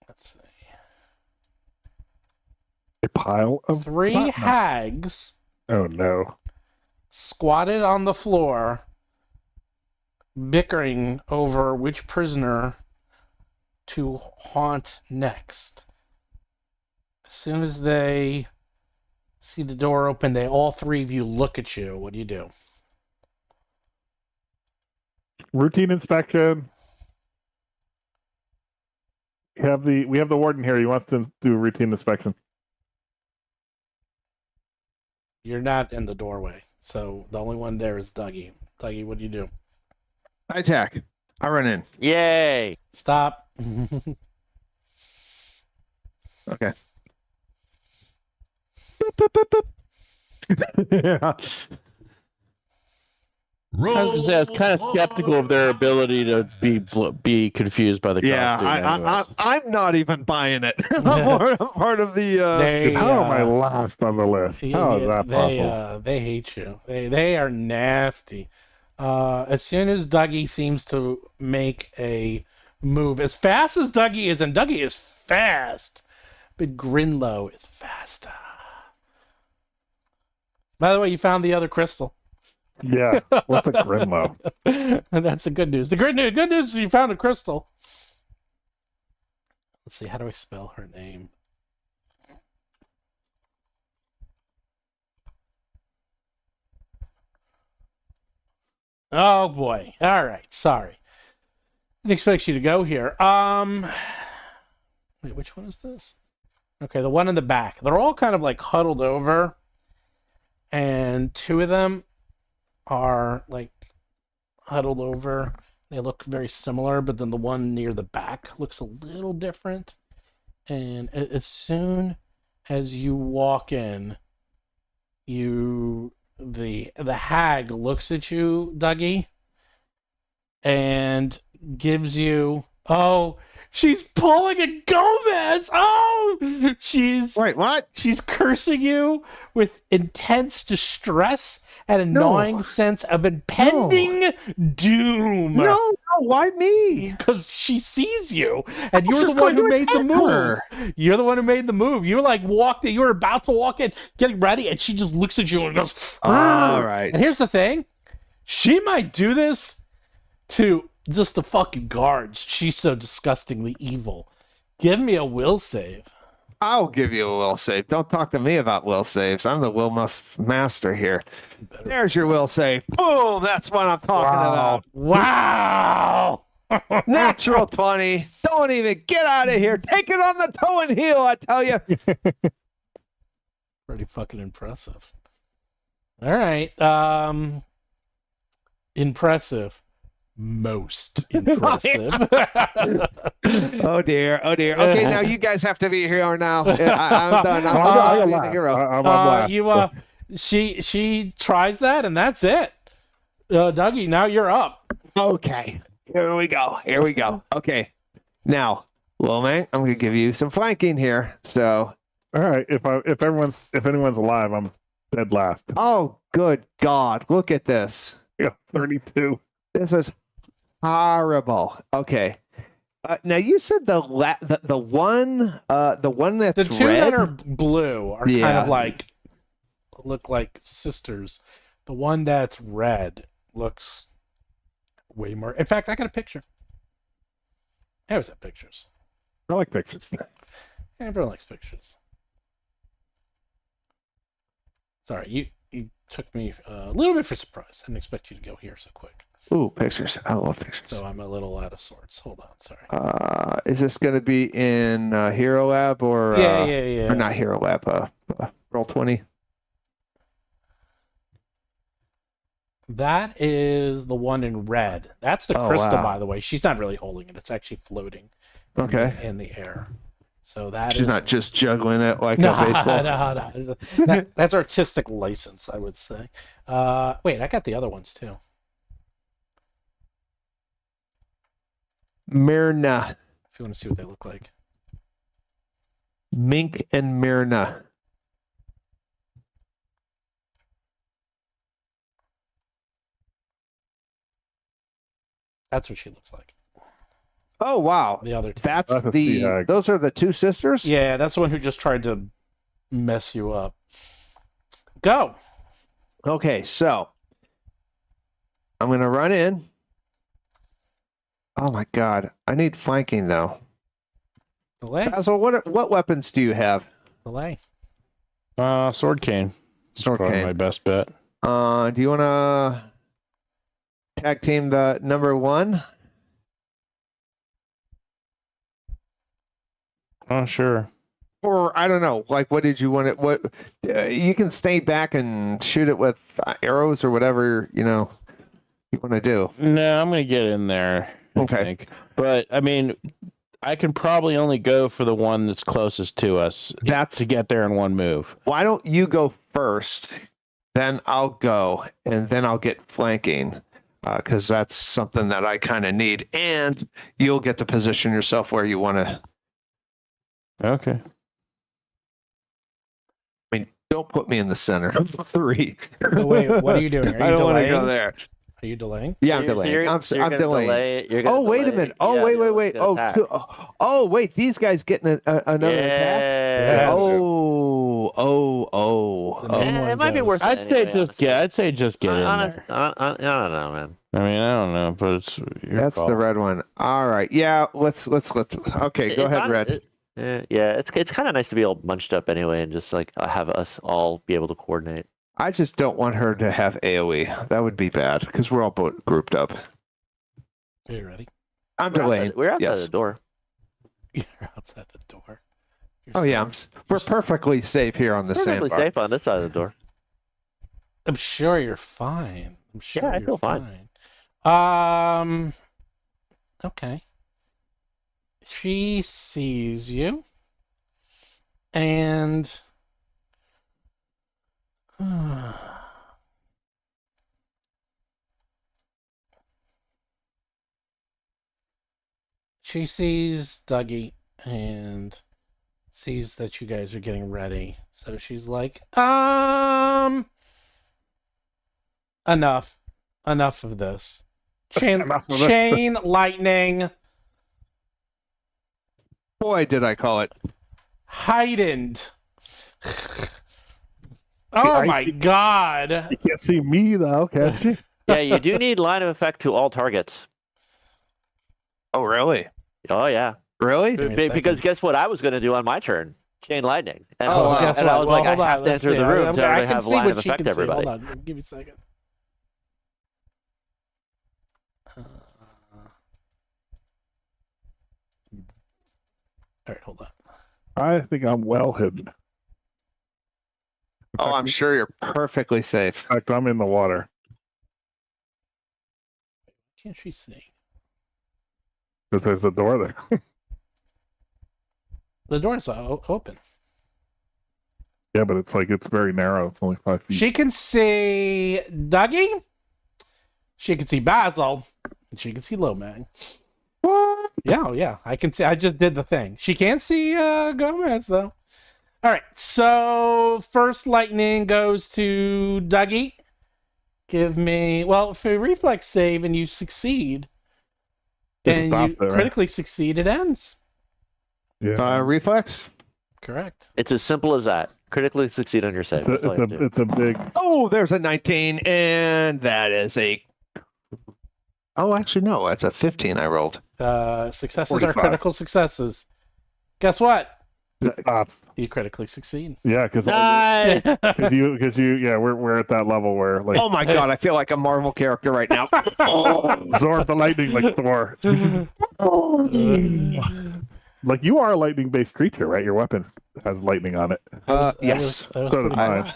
let's see, A pile of 3 platinum. hags Oh no. squatted on the floor, bickering over which prisoner to haunt next. As soon as they see the door open, they all 3 of you look at you. What do you do? Routine inspection. We have the warden here. He wants to do a routine inspection. You're not in the doorway, so the only one there is Dougie. Dougie, what do you do? I attack. I run in. Yay! Stop. Okay. Yeah. I was kind of skeptical of their ability to be confused by the costume. I'm not even buying it. I'm part of the. How am I last on the list? How is that possible? They hate you. They are nasty. As soon as Dougie seems to make a move, as fast as Dougie is, and Dougie is fast, but Grinlow is faster. By the way, you found the other crystal. Yeah, what's a Grinlow? And that's the good news. The good news is you found a crystal. Let's see, how do I spell her name? Oh boy. All right, sorry. Didn't expect you to go here. Wait, which one is this? Okay, the one in the back. They're all kind of like huddled over, and two of them are like huddled over. They look very similar, but then the one near the back looks a little different. And as soon as you walk in, the hag looks at you, Dougie, and gives you, oh, she's pulling a Gomez. Oh, Wait, what? She's cursing you with intense distress and a gnawing sense of impending doom. No, why me? Because she sees you, and you're the one who made the move. You're the one who made the move. You you were about to walk in, getting ready, and she just looks at you and goes, all right. And here's the thing. She might do this to just the fucking guards. She's so disgustingly evil. Give me a will save. I'll give you a will save. Don't talk to me about will saves. I'm the will master here. There's your will save. Boom! That's what I'm talking about. Wow! Natural 20. Don't even get out of here. Take it on the toe and heel, I tell you. Pretty fucking impressive. All right. Impressive. Most impressive. Oh dear. Okay, now you guys have to be here now. I'm done. I'm the hero. She tries that, and that's it. Dougie, now you're up. Okay. Here we go. Okay. Now, well, man, I'm gonna give you some flanking here. So, all right. If anyone's alive, I'm dead last. Oh, good God! Look at this. Yeah, 32. This is horrible. Okay. Now you said the one that's the two red? that are blue are kind of look like sisters. The one that's red looks way more. In fact, I got a picture. I always have pictures. I like pictures. Everyone likes pictures. Sorry, you took me a little bit for surprise. I didn't expect you to go here so quick. Ooh, pictures. I love pictures. So I'm a little out of sorts. Hold on, sorry. Is this going to be in Hero Lab or yeah. Or not Hero Lab? Roll20. That is the one in red. That's the crystal, wow. by the way. She's not really holding it. It's actually floating. In the air. So she's not just juggling it like a baseball. No. That's artistic license, I would say. Wait, I got the other ones too. Myrna. If you want to see what they look like. Mink and Myrna. That's what she looks like. Oh wow! The other two. That's those are the two sisters? Yeah, that's the one who just tried to mess you up. Go. Okay, so I'm gonna run in. Oh my God! I need flanking though. Delay. So what weapons do you have? Delay. Sword cane. Sword Probably cane. my best bet. Do you want to tag team the number one? Oh, sure. Or I don't know. Like, what did you want it? What you can stay back and shoot it with arrows or whatever you want to do. No, I'm gonna get in there. I Okay. think. But I mean, I can probably only go for the one that's closest to us to get there in one move. Why don't you go first? Then I'll go, and then I'll get flanking, because that's something that I kind of need. And you'll get to position yourself where you want to. Okay. I mean, don't put me in the center of the 3. Oh, wait, what are you doing? Are you I don't want to delaying? go there. Are you delaying? Yeah, I'm delaying. I'm delaying. Oh, wait a minute. Oh, wait. Oh, wait. These guys getting another attack? Yes. It might be worth it. I'd say just get in there. I don't know, man. I mean, I don't know, but it's That's the red one. All right. Yeah, let's. Okay, go ahead, Red. It's kind of nice to be all bunched up anyway, and just like have us all be able to coordinate. I just don't want her to have AoE. That would be bad because we're all grouped up. Are you ready? I'm delaying. We're outside the door. You're outside the door. We're perfectly safe here on the sandbar. Perfectly safe on this side of the door. I'm sure you're fine. I'm sure I you're feel fine. Okay. She sees you, and she sees Dougie and sees that you guys are getting ready. So she's like, enough of this. Chain lightning. Boy, did I call it. Heightened. Oh my god. You can't see me though, can't you? Yeah, you do need line of effect to all targets. Oh, really? Oh, yeah. Really? Because guess what I was going to do on my turn? Chain lightning. And, wow. and I was like, I have to enter the room to have line of effect to everybody. Hold on, give me a second. All right, hold on. I think I'm well hidden. Oh, I'm sure you're perfectly safe. In fact, I'm in the water. Can't she see? Because there's a door there. The door's open. Yeah, but it's very narrow. It's only 5 feet. She can see Dougie. She can see Basil. And she can see Lomang. What? Yeah. I can see. I just did the thing. She can't see Gomez, though. All right. So, first lightning goes to Dougie. Give me... Well, if a reflex save and you succeed, and you critically succeed, it ends. Yeah. Reflex? Correct. It's as simple as that. Critically succeed on your save. It's a big... Oh, there's a 19, and that is a... Oh, actually, no. That's a 15 I rolled. Successes 45. are critical successes. Guess what? It stops. You critically succeed. Yeah, because we're at that level where Oh my god, I feel like a Marvel character right now. absorb the lightning like Thor. Like you are a lightning-based creature, right? Your weapon has lightning on it. Yes. That was So does pretty mine.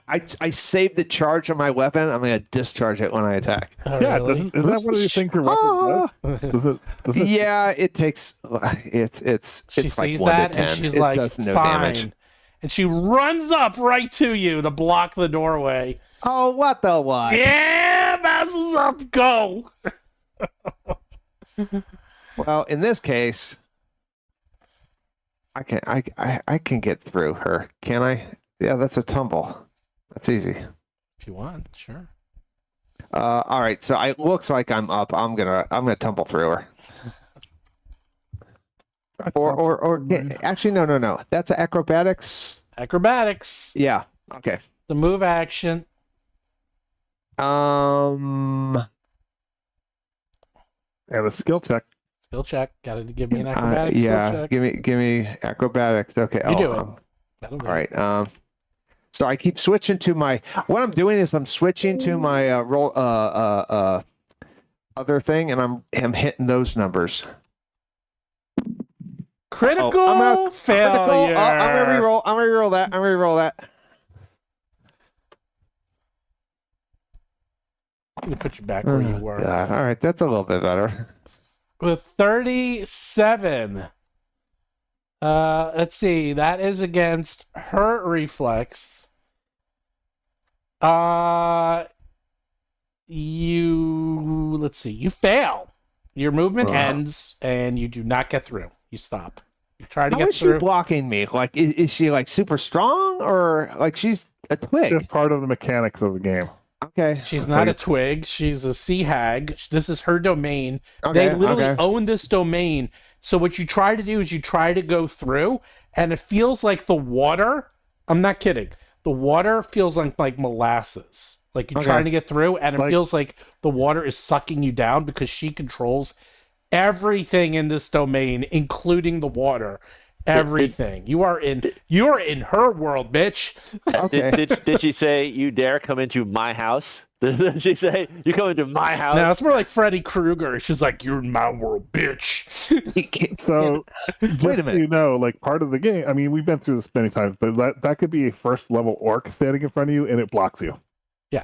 I saved the charge on my weapon. I'm going to discharge it when I attack. Oh, Yeah, really? is that one of these things your weapon does? Does it? Yeah, it takes. It's She like sees 1 that to 10. and she's it like, does no fine. damage. And she runs up right to you to block the doorway. Oh, what the what? Yeah, Basil's up. Go. Well, in this case, I can get through her. Can I? Yeah, that's a tumble. That's easy. If you want, sure. All right, so it looks like I'm up. I'm gonna tumble through her. Or actually no. That's acrobatics. Acrobatics. Yeah. Okay. The move action. And a skill check. Skill check. Got to give me an acrobatics yeah. skill check. Give me acrobatics. Okay. You do it. All That'll do right. So I keep switching to my. What I'm doing is I'm switching to my roll other thing, and I'm hitting those numbers. Critical failure. Critical. I'm gonna reroll. I'm gonna reroll that. Let me put you back where you were. God. All right, that's a little bit better. with 37. Let's see. That is against her reflex. Let's see. You fail. Your movement ends, and you do not get through. You stop. You try to How get is through. she blocking me? Like, is she like super strong, or like she's a twig? Just part of the mechanics of the game. Okay. She's not a twig. She's a sea hag. This is her domain. Okay. They literally okay. own this domain. So what you try to do is you try to go through, and it feels like the water. I'm not kidding. The water feels like molasses. Like you're trying to get through, and it feels like the water is sucking you down because she controls everything in this domain, including the water. Everything. You are in her world, bitch. Okay. Did she say you dare come into my house? Did she say you come into my house? No, it's more like Freddy Krueger. She's like, you're in my world, bitch. So, Wait a minute. You know, like part of the game. I mean, we've been through this many times, but that could be a first level orc standing in front of you, and it blocks you. Yeah.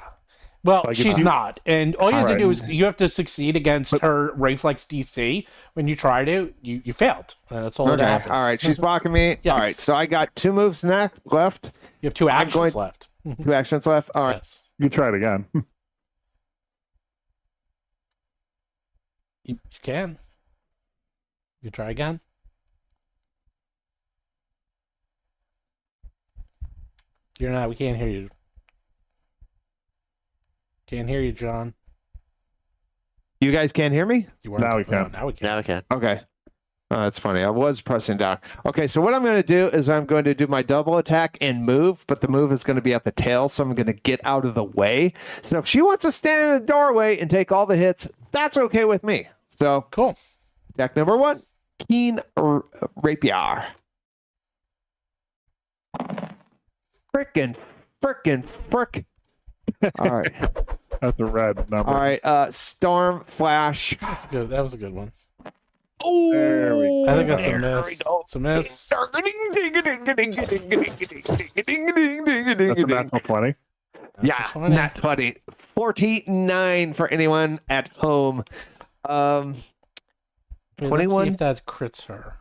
Well, Like she's not. And all you have to do Right. is you have to succeed against her reflex DC. When you try to, you failed. That's all that Okay. happens. All right. She's blocking me. Yes. All right. So I got 2 moves left. You have 2 actions left. 2 actions left. All right. Yes. You try it again. You can. You try again. You're not. We can't hear you. Can't hear you, John. You guys can't hear me? You weren't. Now we can. Now we can. Now we can. Okay. Oh, that's funny. I was pressing down. Okay, so what I'm going to do is I'm going to do my double attack and move, but the move is going to be at the tail, so I'm going to get out of the way. So if she wants to stand in the doorway and take all the hits, that's okay with me. So Cool. attack number 1, Keen Rapier. Frickin'. All right. That's a red number. All right. Storm Flash. That's good. That was a good one. Oh, There we I think that's a There miss. we go. It's a miss. That's a natural 20. Yeah, 20. not 20. 49 for anyone at home. Wait, let's 21. see if that crits her.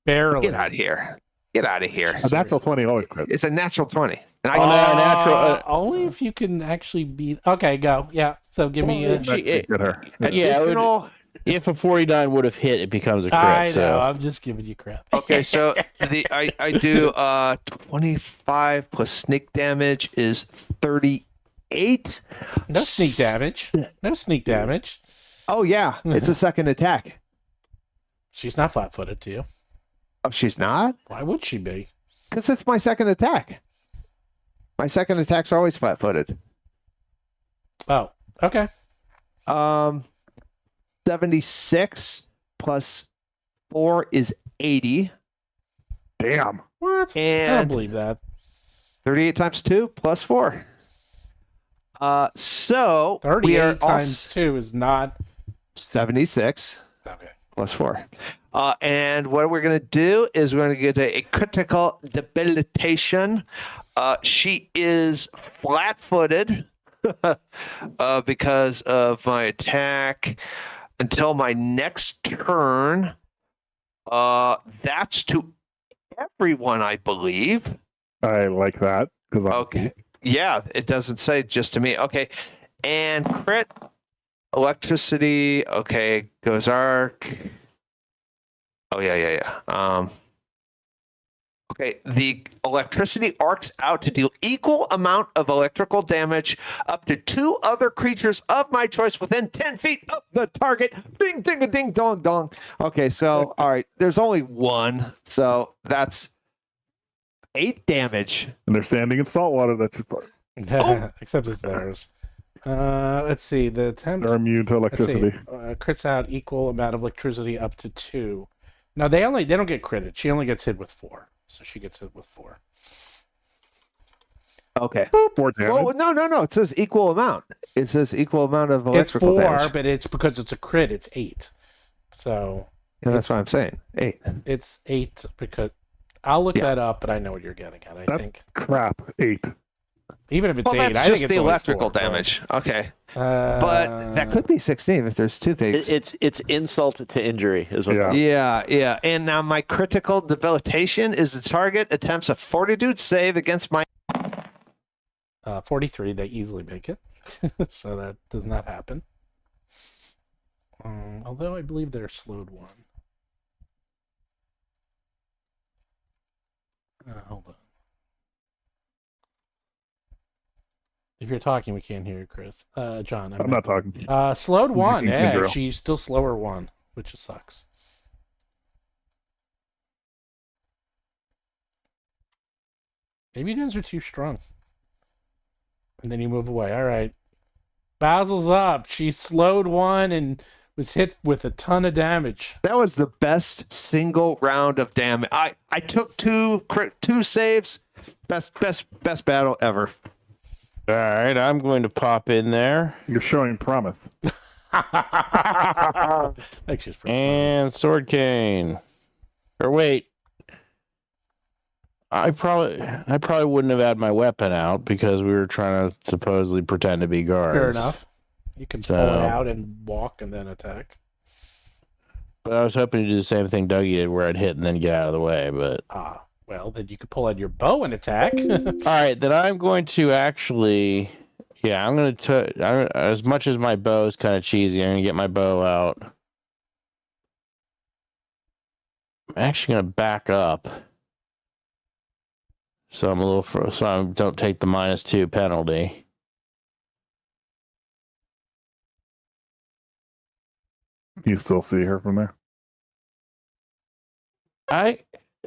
Barely. Get out of here. Get out of here. A natural 20 always crits. It's a natural 20. And Oh, no, natural. Only if you can actually beat. Okay, go. Yeah. So give me a. That could get her. Yeah, additional. if a 49 would have hit, it becomes a crit. I know. So. I'm just giving you crap. Okay, so I do 25 plus sneak damage is 38. No sneak damage. No sneak damage. Oh yeah, it's a second attack. She's not flat-footed to you. Oh, she's not? Why would she be? Because it's my second attack. My second attacks are always flat-footed. Oh, okay. 76 plus 4 is 80. Damn. What? I don't And believe that. 38 times 2 plus 4. So 38 we are times 2 is not. 76 Okay. plus 4. And what we're going to do is we're going to get a critical debilitation. She is flat-footed because of my attack until my next turn. That's to everyone, I believe. I like that. Okay. Yeah, it doesn't say just to me. Okay. And crit electricity. Okay. Goes arc. Oh, yeah. Okay. The electricity arcs out to deal equal amount of electrical damage up to 2 other creatures of my choice within 10 feet of the target. Bing, ding, a ding, dong, dong. Okay. So, all right. There's only 1. So that's 8 damage. And they're standing in salt water. That's your part. Except it's theirs. Let's see. The attempt. They're immune to Let's see. electricity. Crits out equal amount of electricity up to 2. No, they don't get critted. She only gets hit with 4. So she gets hit with 4. Okay. 4 damage. Well, no. It says equal amount. It says equal amount of It's electrical 4, damage. but it's because it's a crit. It's 8. So Yeah, that's what I'm saying. 8. it's 8 because I'll look Yeah. that up, but I know what you're getting at. I That's think. crap. 8. Even if it's Well, 8, that's I think just it's the only electrical 4, damage. Okay. But But that could be 16 if there's two things. It's insult to injury is what. Yeah. Yeah. And now my critical debilitation is the target attempts a fortitude save against my. 43, they easily make it. So that does not happen. Although I believe they're slowed 1. Hold on. If you're talking, we can't hear you, Chris. John. I'm not talking. Slowed 1. drinking Yeah, Kindle. she's still slower 1, which sucks. Maybe you guys are too strong. And then you move away. All right. Basil's up. She slowed 1 and was hit with a ton of damage. That was the best single round of damage. I took two saves. Best battle ever. All right, I'm going to pop in there. You're showing promise. That's just pretty And Sword Cane. Or wait. I probably wouldn't have had my weapon out because we were trying to supposedly pretend to be guards. fair enough. You can pull it out and walk and then attack. But I was hoping to do the same thing Dougie did where I'd hit and then get out of the way, but... Well, then you could pull out your bow and attack. All right, then I'm going to actually... Yeah, I'm going to... As much as my bow is kind of cheesy, I'm going to get my bow out. I'm actually going to back up. So I'm so I don't take the -2 penalty. You still see her from there?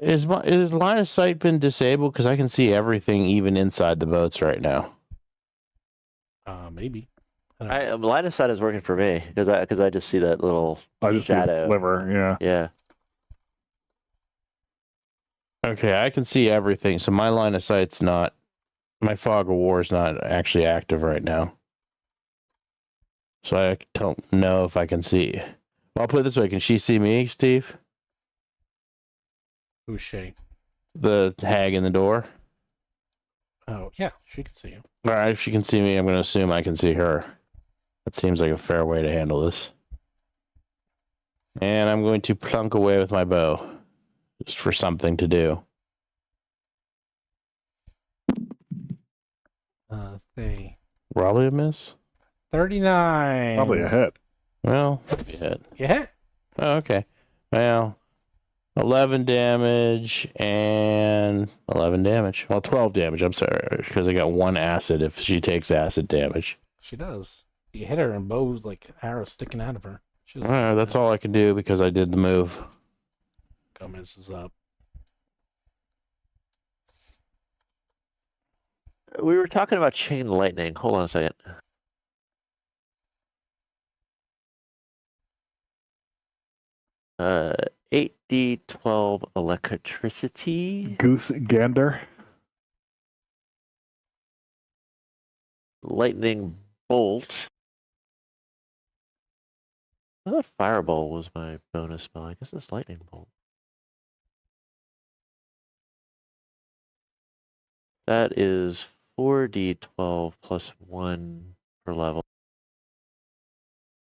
Is line of sight been disabled? Because I can see everything, even inside the boats right now. Maybe. Line of sight is working for me because I just see that little I just see a shadow. sliver. Yeah. Yeah. Okay, I can see everything. So my line of sight's not. My fog of war is not actually active right now. So I don't know if I can see. Well, I'll put it this way: can she see me, Steve? Who's she? The hag in the door. Oh, yeah, she can see you. All right, if she can see me, I'm going to assume I can see her. That seems like a fair way to handle this. And I'm going to plunk away with my bow, just for something to do. Let's see. Probably a miss. 39. Probably a hit. Well, yeah. You hit. Oh, okay. Well, 11 damage and 11 damage. Well, 12 damage. I'm sorry, because I got 1 acid if she takes acid damage. She does. You hit her and bow's like arrows sticking out of her. All right, that's all I can do because I did the move. Gomez is up. We were talking about chain lightning. Hold on a second. Uh, 8d12 electricity. Goose gander. Lightning bolt. I thought fireball was my bonus spell. I guess it's lightning bolt. That is 4d12 plus 1 per level.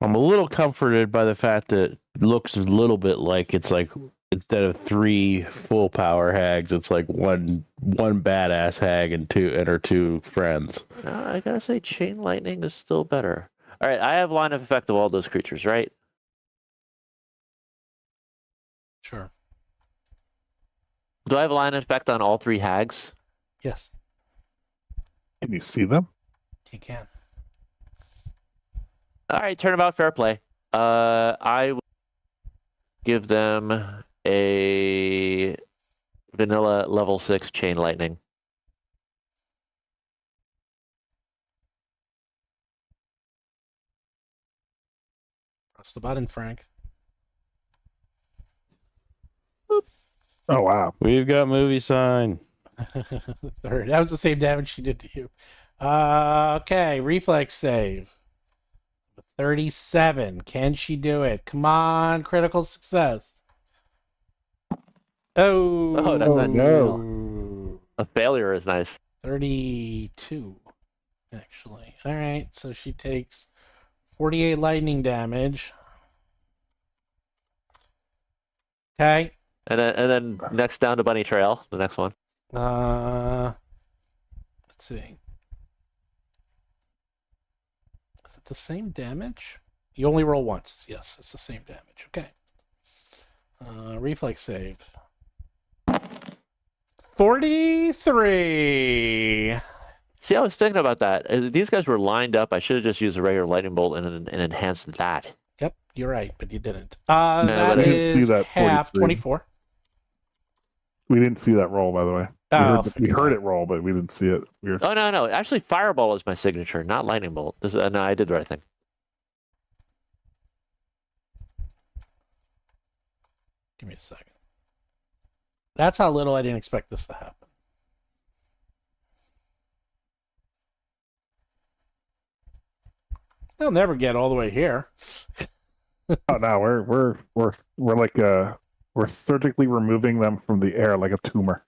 I'm a little comforted by the fact that it looks a little bit like it's like instead of 3 full power hags, it's like one badass hag and her 2 friends. I gotta say, chain lightning is still better. All right, I have line of effect of all those creatures, right? Sure. Do I have a line of effect on all 3 hags? Yes, Can you see them? you can. All right, turnabout, fair play. I will give them a vanilla level 6 chain lightning. Press the button, Frank. Oh wow. We've got movie sign. Third. That was the same damage she did to you. Okay, reflex save. 37. Can she do it? Come on, critical success. Oh, Oh, that's nice. no. A failure is nice. 32, actually. All right, so she takes 48 lightning damage. Okay. And then next down to Bunny Trail, the next one. Let's see. Is it the same damage? You only roll once. Yes, it's the same damage. Okay. Reflex save. 43. See, I was thinking about that. These guys were lined up. I should have just used a regular lightning bolt and enhanced that. Yep, you're right, but you didn't. but That I didn't is see that half 43. 24. We didn't see that roll, by the way. We heard it roll, but we didn't see it. It's weird. Oh no! Actually, Fireball is my signature, not Lightning Bolt. No, I did the right thing. Give me a second. That's how little I didn't expect this to happen. They'll never get all the way here. Oh no, we're like we're surgically removing them from the air like a tumor.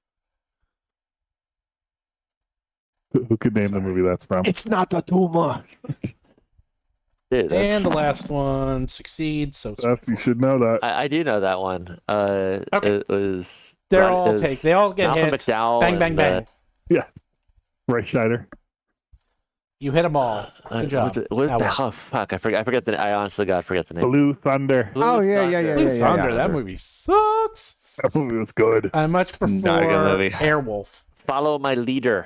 Who could name the movie that's from? It's not a tumor. Dude, And the last one succeeds. So it's You should know that. I do know that one. Okay. It was. They it all was take. They all get Malcolm hit. McDowell Bang, bang, and, bang. Yeah, Ray Schneider. You hit them all. Good job. Oh fuck! I forget the. I honestly God forget the name. Blue Thunder. Oh, yeah. Blue Thunder. That movie sucks. That movie was good. I much Not a good prefer movie. Airwolf. Follow my leader.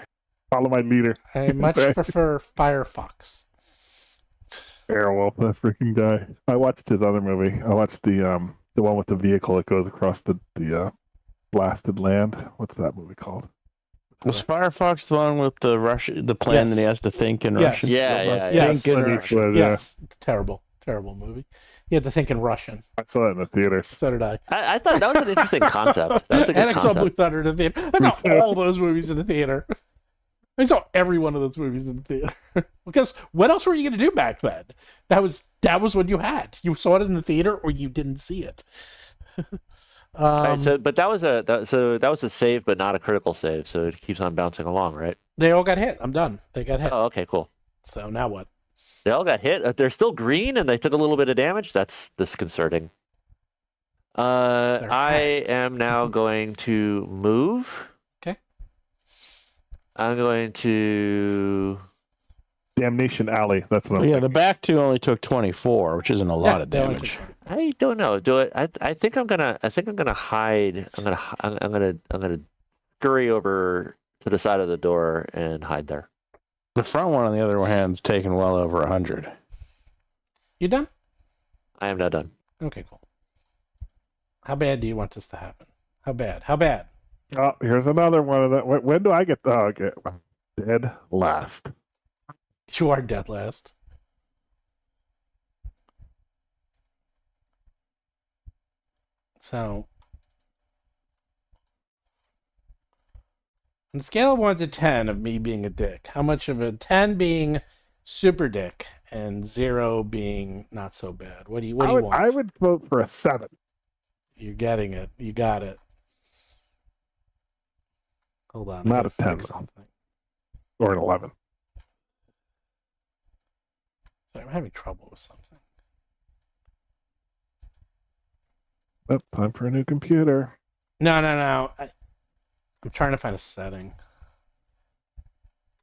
Follow my leader. I much prefer Firefox. Airwolf, that freaking guy. I watched his other movie. I watched the one with the vehicle that goes across the blasted land. What's that movie called? Was Firefox the one with the plan that he has to think in Yes. Russian? Yeah. Yes. Think in Clint Russian. Eastwood, yeah. Yes. Terrible movie. You had to think in Russian. I saw it in the theaters. So did I. I thought that was an interesting concept. That was a good And I saw Blue concept. Thunder in the theater. I Me saw too. all those movies in the theater. I saw every one of those movies in the theater. Because what else were you going to do back then? That was what you had. You saw it in the theater or you didn't see it. All right, but that was a save, but not a critical save. So it keeps on bouncing along, right? They all got hit. I'm done. They got hit. Oh, okay, cool. So now what? They all got hit. They're still green, and they took a little bit of damage. That's disconcerting. I am now going to move. Okay. I'm going to. Damnation Alley. That's what I'm Yeah, thinking. the back two only took 24, which isn't a lot of they only damage. took- I don't know. Do it. I think I'm gonna hide. I'm gonna scurry over to the side of the door and hide there. The front one, on the other hand, is taking well over 100. You done? I am now done. Okay, cool. How bad do you want this to happen? How bad? How bad? Oh, here's another one of that. When do I get the dead last? You are dead last. So, on a scale of 1 to 10 of me being a dick, how much of a 10 being super dick and 0 being not so bad? What do you want? I would vote for a 7. You're getting it. You got it. Hold on. I Not gotta a 10, fix though. something. Or an 11. Sorry, I'm having trouble with something. Oh, time for a new computer. No. I'm trying to find a setting.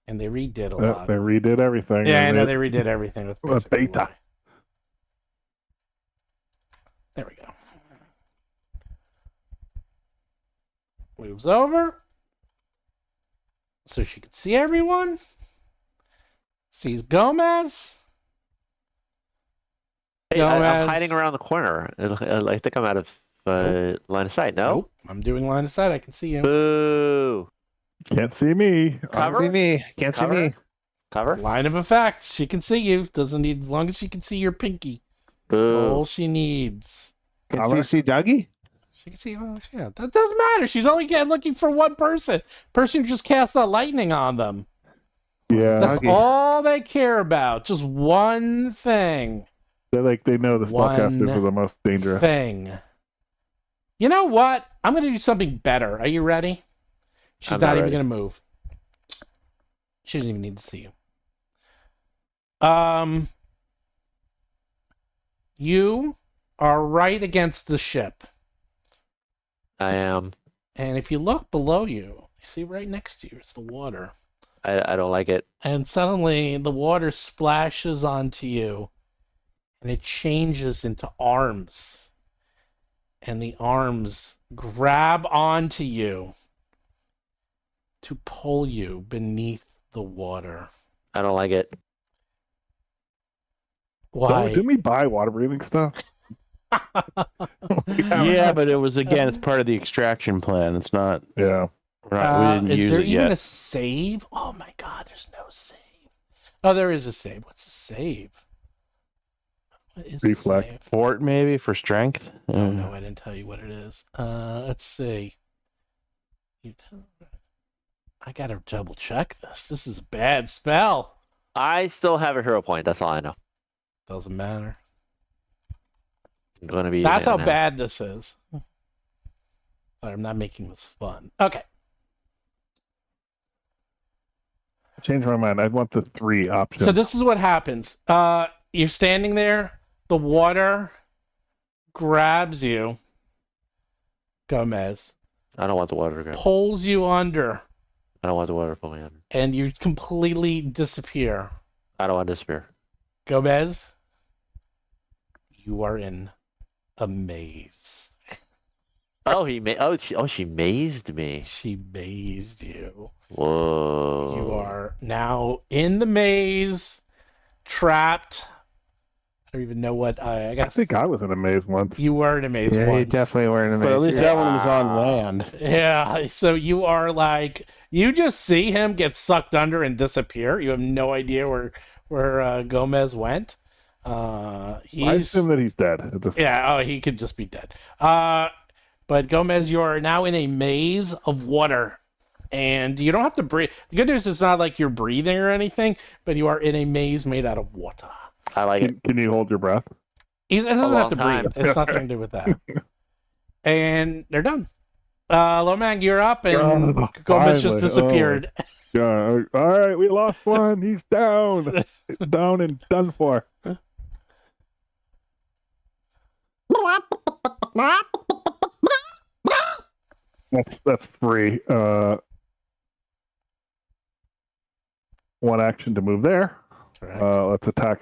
And they redid a lot. They redid everything. Yeah, I and know they redid everything. That's basically beta. why. There we go. Moves over. So she can see everyone. Sees Gomez. Hey, I'm Gomez. hiding around the corner. I think I'm out of line of sight. No. Nope, I'm doing line of sight. I can see you. Boo. Can't see me. Cover? See me. Can't see Cover? me. Cover. Line of effect. She can see you. Doesn't need, as long as she can see your pinky. That's Boo. all she needs. Can you see Dougie? She can see. Oh, yeah, that doesn't matter. She's only looking for one person. Person who just cast the lightning on them. Yeah, That's Dougie. all they care about. Just one thing. they know the spellcasters are the most dangerous. Thing. You know what? I'm going to do something better. Are you ready? She's I'm not not even ready. going to move. She doesn't even need to see you. You are right against the ship. I am. And if you look below you, you see right next to you, it's the water. I don't like it. And suddenly the water splashes onto you and it changes into arms. And the arms grab onto you to pull you beneath the water. I don't like it. Why? Didn't we buy water breathing stuff? Yeah, but it was it's part of the extraction plan. It's not. Yeah. Right, we didn't is use there it even yet. a save? Oh my god, there's no save. Oh, there is a save. What's a save? What is Reflect. a save? Fort maybe for strength. Oh no, I didn't tell you what it is. Let's see. I gotta double check this. This is a bad spell. I still have a hero point. That's all I know. Doesn't matter. I'm going to be. That's how now. bad this is. Sorry, I'm not making this fun. Okay. I changed my mind. I want the 3 options. So this is what happens. You're standing there. The water grabs you, Gomez, I don't want the water to grab. pulls you under, I don't want the water to pull me under. and you completely disappear. I don't want to disappear. Gomez, you are in a maze. Oh, she mazed me. She mazed you. Whoa. You are now in the maze, trapped. I don't even know what I I got. think I was in a maze once. You were in a maze Yeah, you once. definitely were in a But at maze. least that one was on land. Yeah, so you are like, you just see him get sucked under and disappear. You have no idea where Gomez went. I assume that he's dead at this Yeah, oh, he could just be dead. But Gomez, you are now in a maze of water, and you don't have to breathe. The good news is not like you're breathing or anything, but you are in a maze made out of water. I like it. Can you hold your breath? It doesn't have long to time. breathe. It's nothing to do with that. And they're done. Lomang, you're up, and Gomez just finally. disappeared. Yeah. All right, we lost one. He's down. Down and done for. That's free. One action to move there. Correct. Let's attack.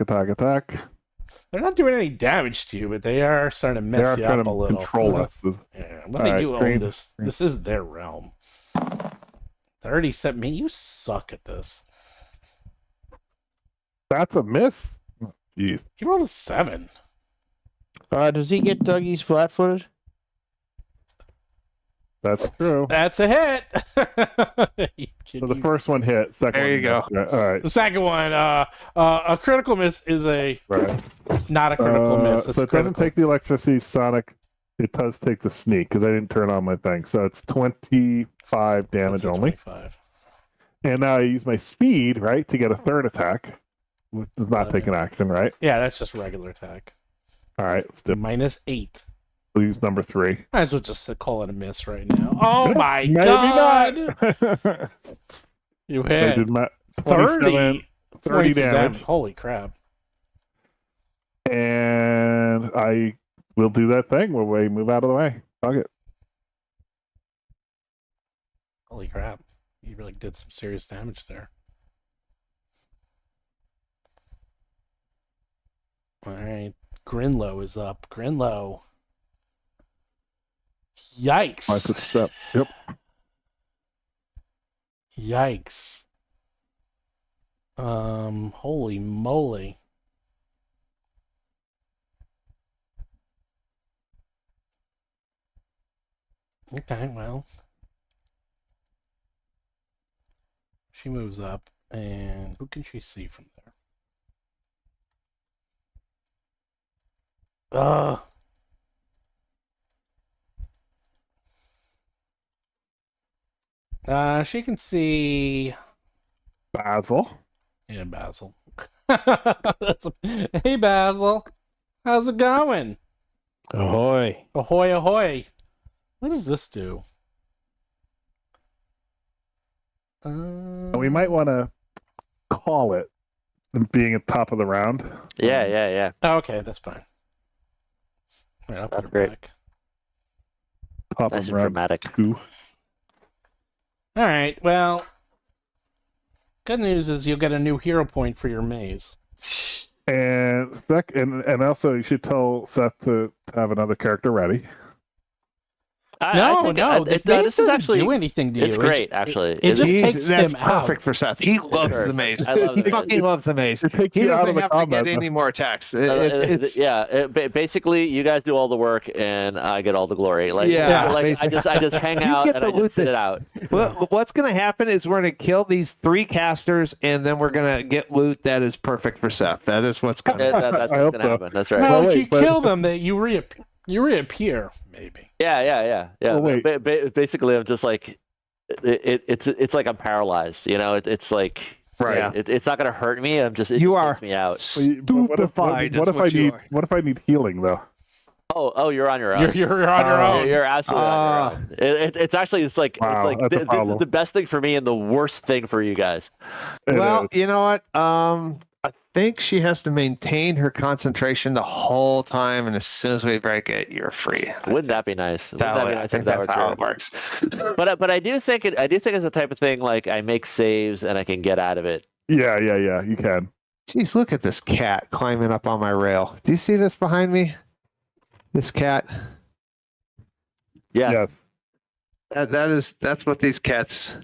They're not doing any damage to you, but they are starting to They mess are you trying up a to little. control us. Yeah, but All they right, do own green. this. This is their realm. 37. Man, you suck at this. That's a miss. Oh, jeez. You rolled a 7. Does he get Dougie's flat-footed? That's true. That's a hit. So the first one hit. Second There one you go. missed. All right. The second one, a critical miss is a Right. not a critical miss. It's So it doesn't critical. take the electricity, Sonic. It does take the sneak because I didn't turn on my thing. So it's 25 damage That's a only. 25. And now I use my speed, right, to get a third attack. Which does not take an action, right? Yeah, that's just regular attack. All right, let's do -8. we'll use number 3. Might as well just call it a miss right now. Oh my Maybe god! not. You I hit did my 30 30 points of damage. Holy crap. And I will do that thing where we move out of the way. Fuck it. Holy crap. You really did some serious damage there. Alright. Grinlow is up. Grinlow. Yikes. My footstep. Yep. Yikes. Holy moly. Okay, well. She moves up, and who can she see from there? She can see. Basil. Yeah, Basil. Hey, Basil. How's it going? Ahoy. Ahoy, ahoy. What does this do? We might want to call it being at top of the round. Yeah. Okay, that's fine. All right, I'll put That's it great. back. Top Nice of and round dramatic. 2. All right, well, good news is you'll get a new hero point for your maze. And and also you should tell Seth to have another character ready. No, think the maze this is doesn't actually do anything to you. it's great. Actually, it just He's- takes that's him out. perfect for Seth. He loves Sure. the maze. I love He the maze. fucking loves the maze. It takes He you out doesn't of the have to combat. get any more attacks. Basically, you guys do all the work and I get all the glory. Like, Yeah, like basically. I just hang You out get and I the just sit loot it out. What's going to happen is we're going to kill these 3 casters, and then we're going to get loot that is perfect for Seth. That is what's going to happen. That's I what's hope gonna so. happen. That's right. No, Well, if you wait, but- kill them, you reappear, maybe. Yeah. Well, wait. Basically, I'm just like, it's like I'm paralyzed. You know, it's like, Right. yeah, it's not gonna hurt me. It just takes me out. Stupefied. What is if I you need? are. What if I need healing though? Oh, you're on your own. You're on your own. You're absolutely on your own. It's actually it's like Wow, that's a this is problem. the best thing for me and the worst thing for you guys. Well, It you know what? I think she has to maintain her concentration the whole time, and as soon as we break it, you're free. Wouldn't that be nice? Wouldn't that be I nice think if that that's were how true? it works. But I do think it's the type of thing like I make saves and I can get out of it. yeah. You can. Jeez, look at this cat climbing up on my rail. Do you see this behind me? This cat. Yeah, That's what these cats.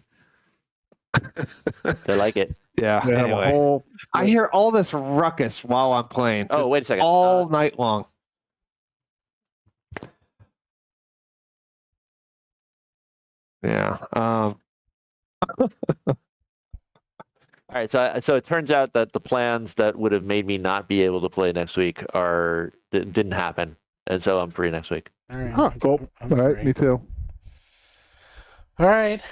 they like it. Yeah. They have a Anyway, whole. I hear all this ruckus while I'm playing. Oh, just wait a second. all night long. Yeah. All right, so it turns out that the plans that would have made me not be able to play next week didn't happen, and so I'm free next week. All right. Huh, cool. I'm All right, free. me too. All right.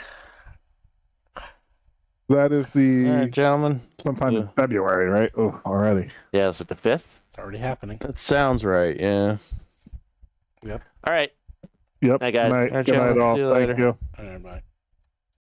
That is the All right, gentlemen. sometime in Yeah. February, right? Oh, already. Yeah, is it the 5th? It's already happening. That sounds right. Yeah. All right. Yep. Hi, guys. Good night, All right, good night gentlemen. all. See you Thank later. you. All right, bye.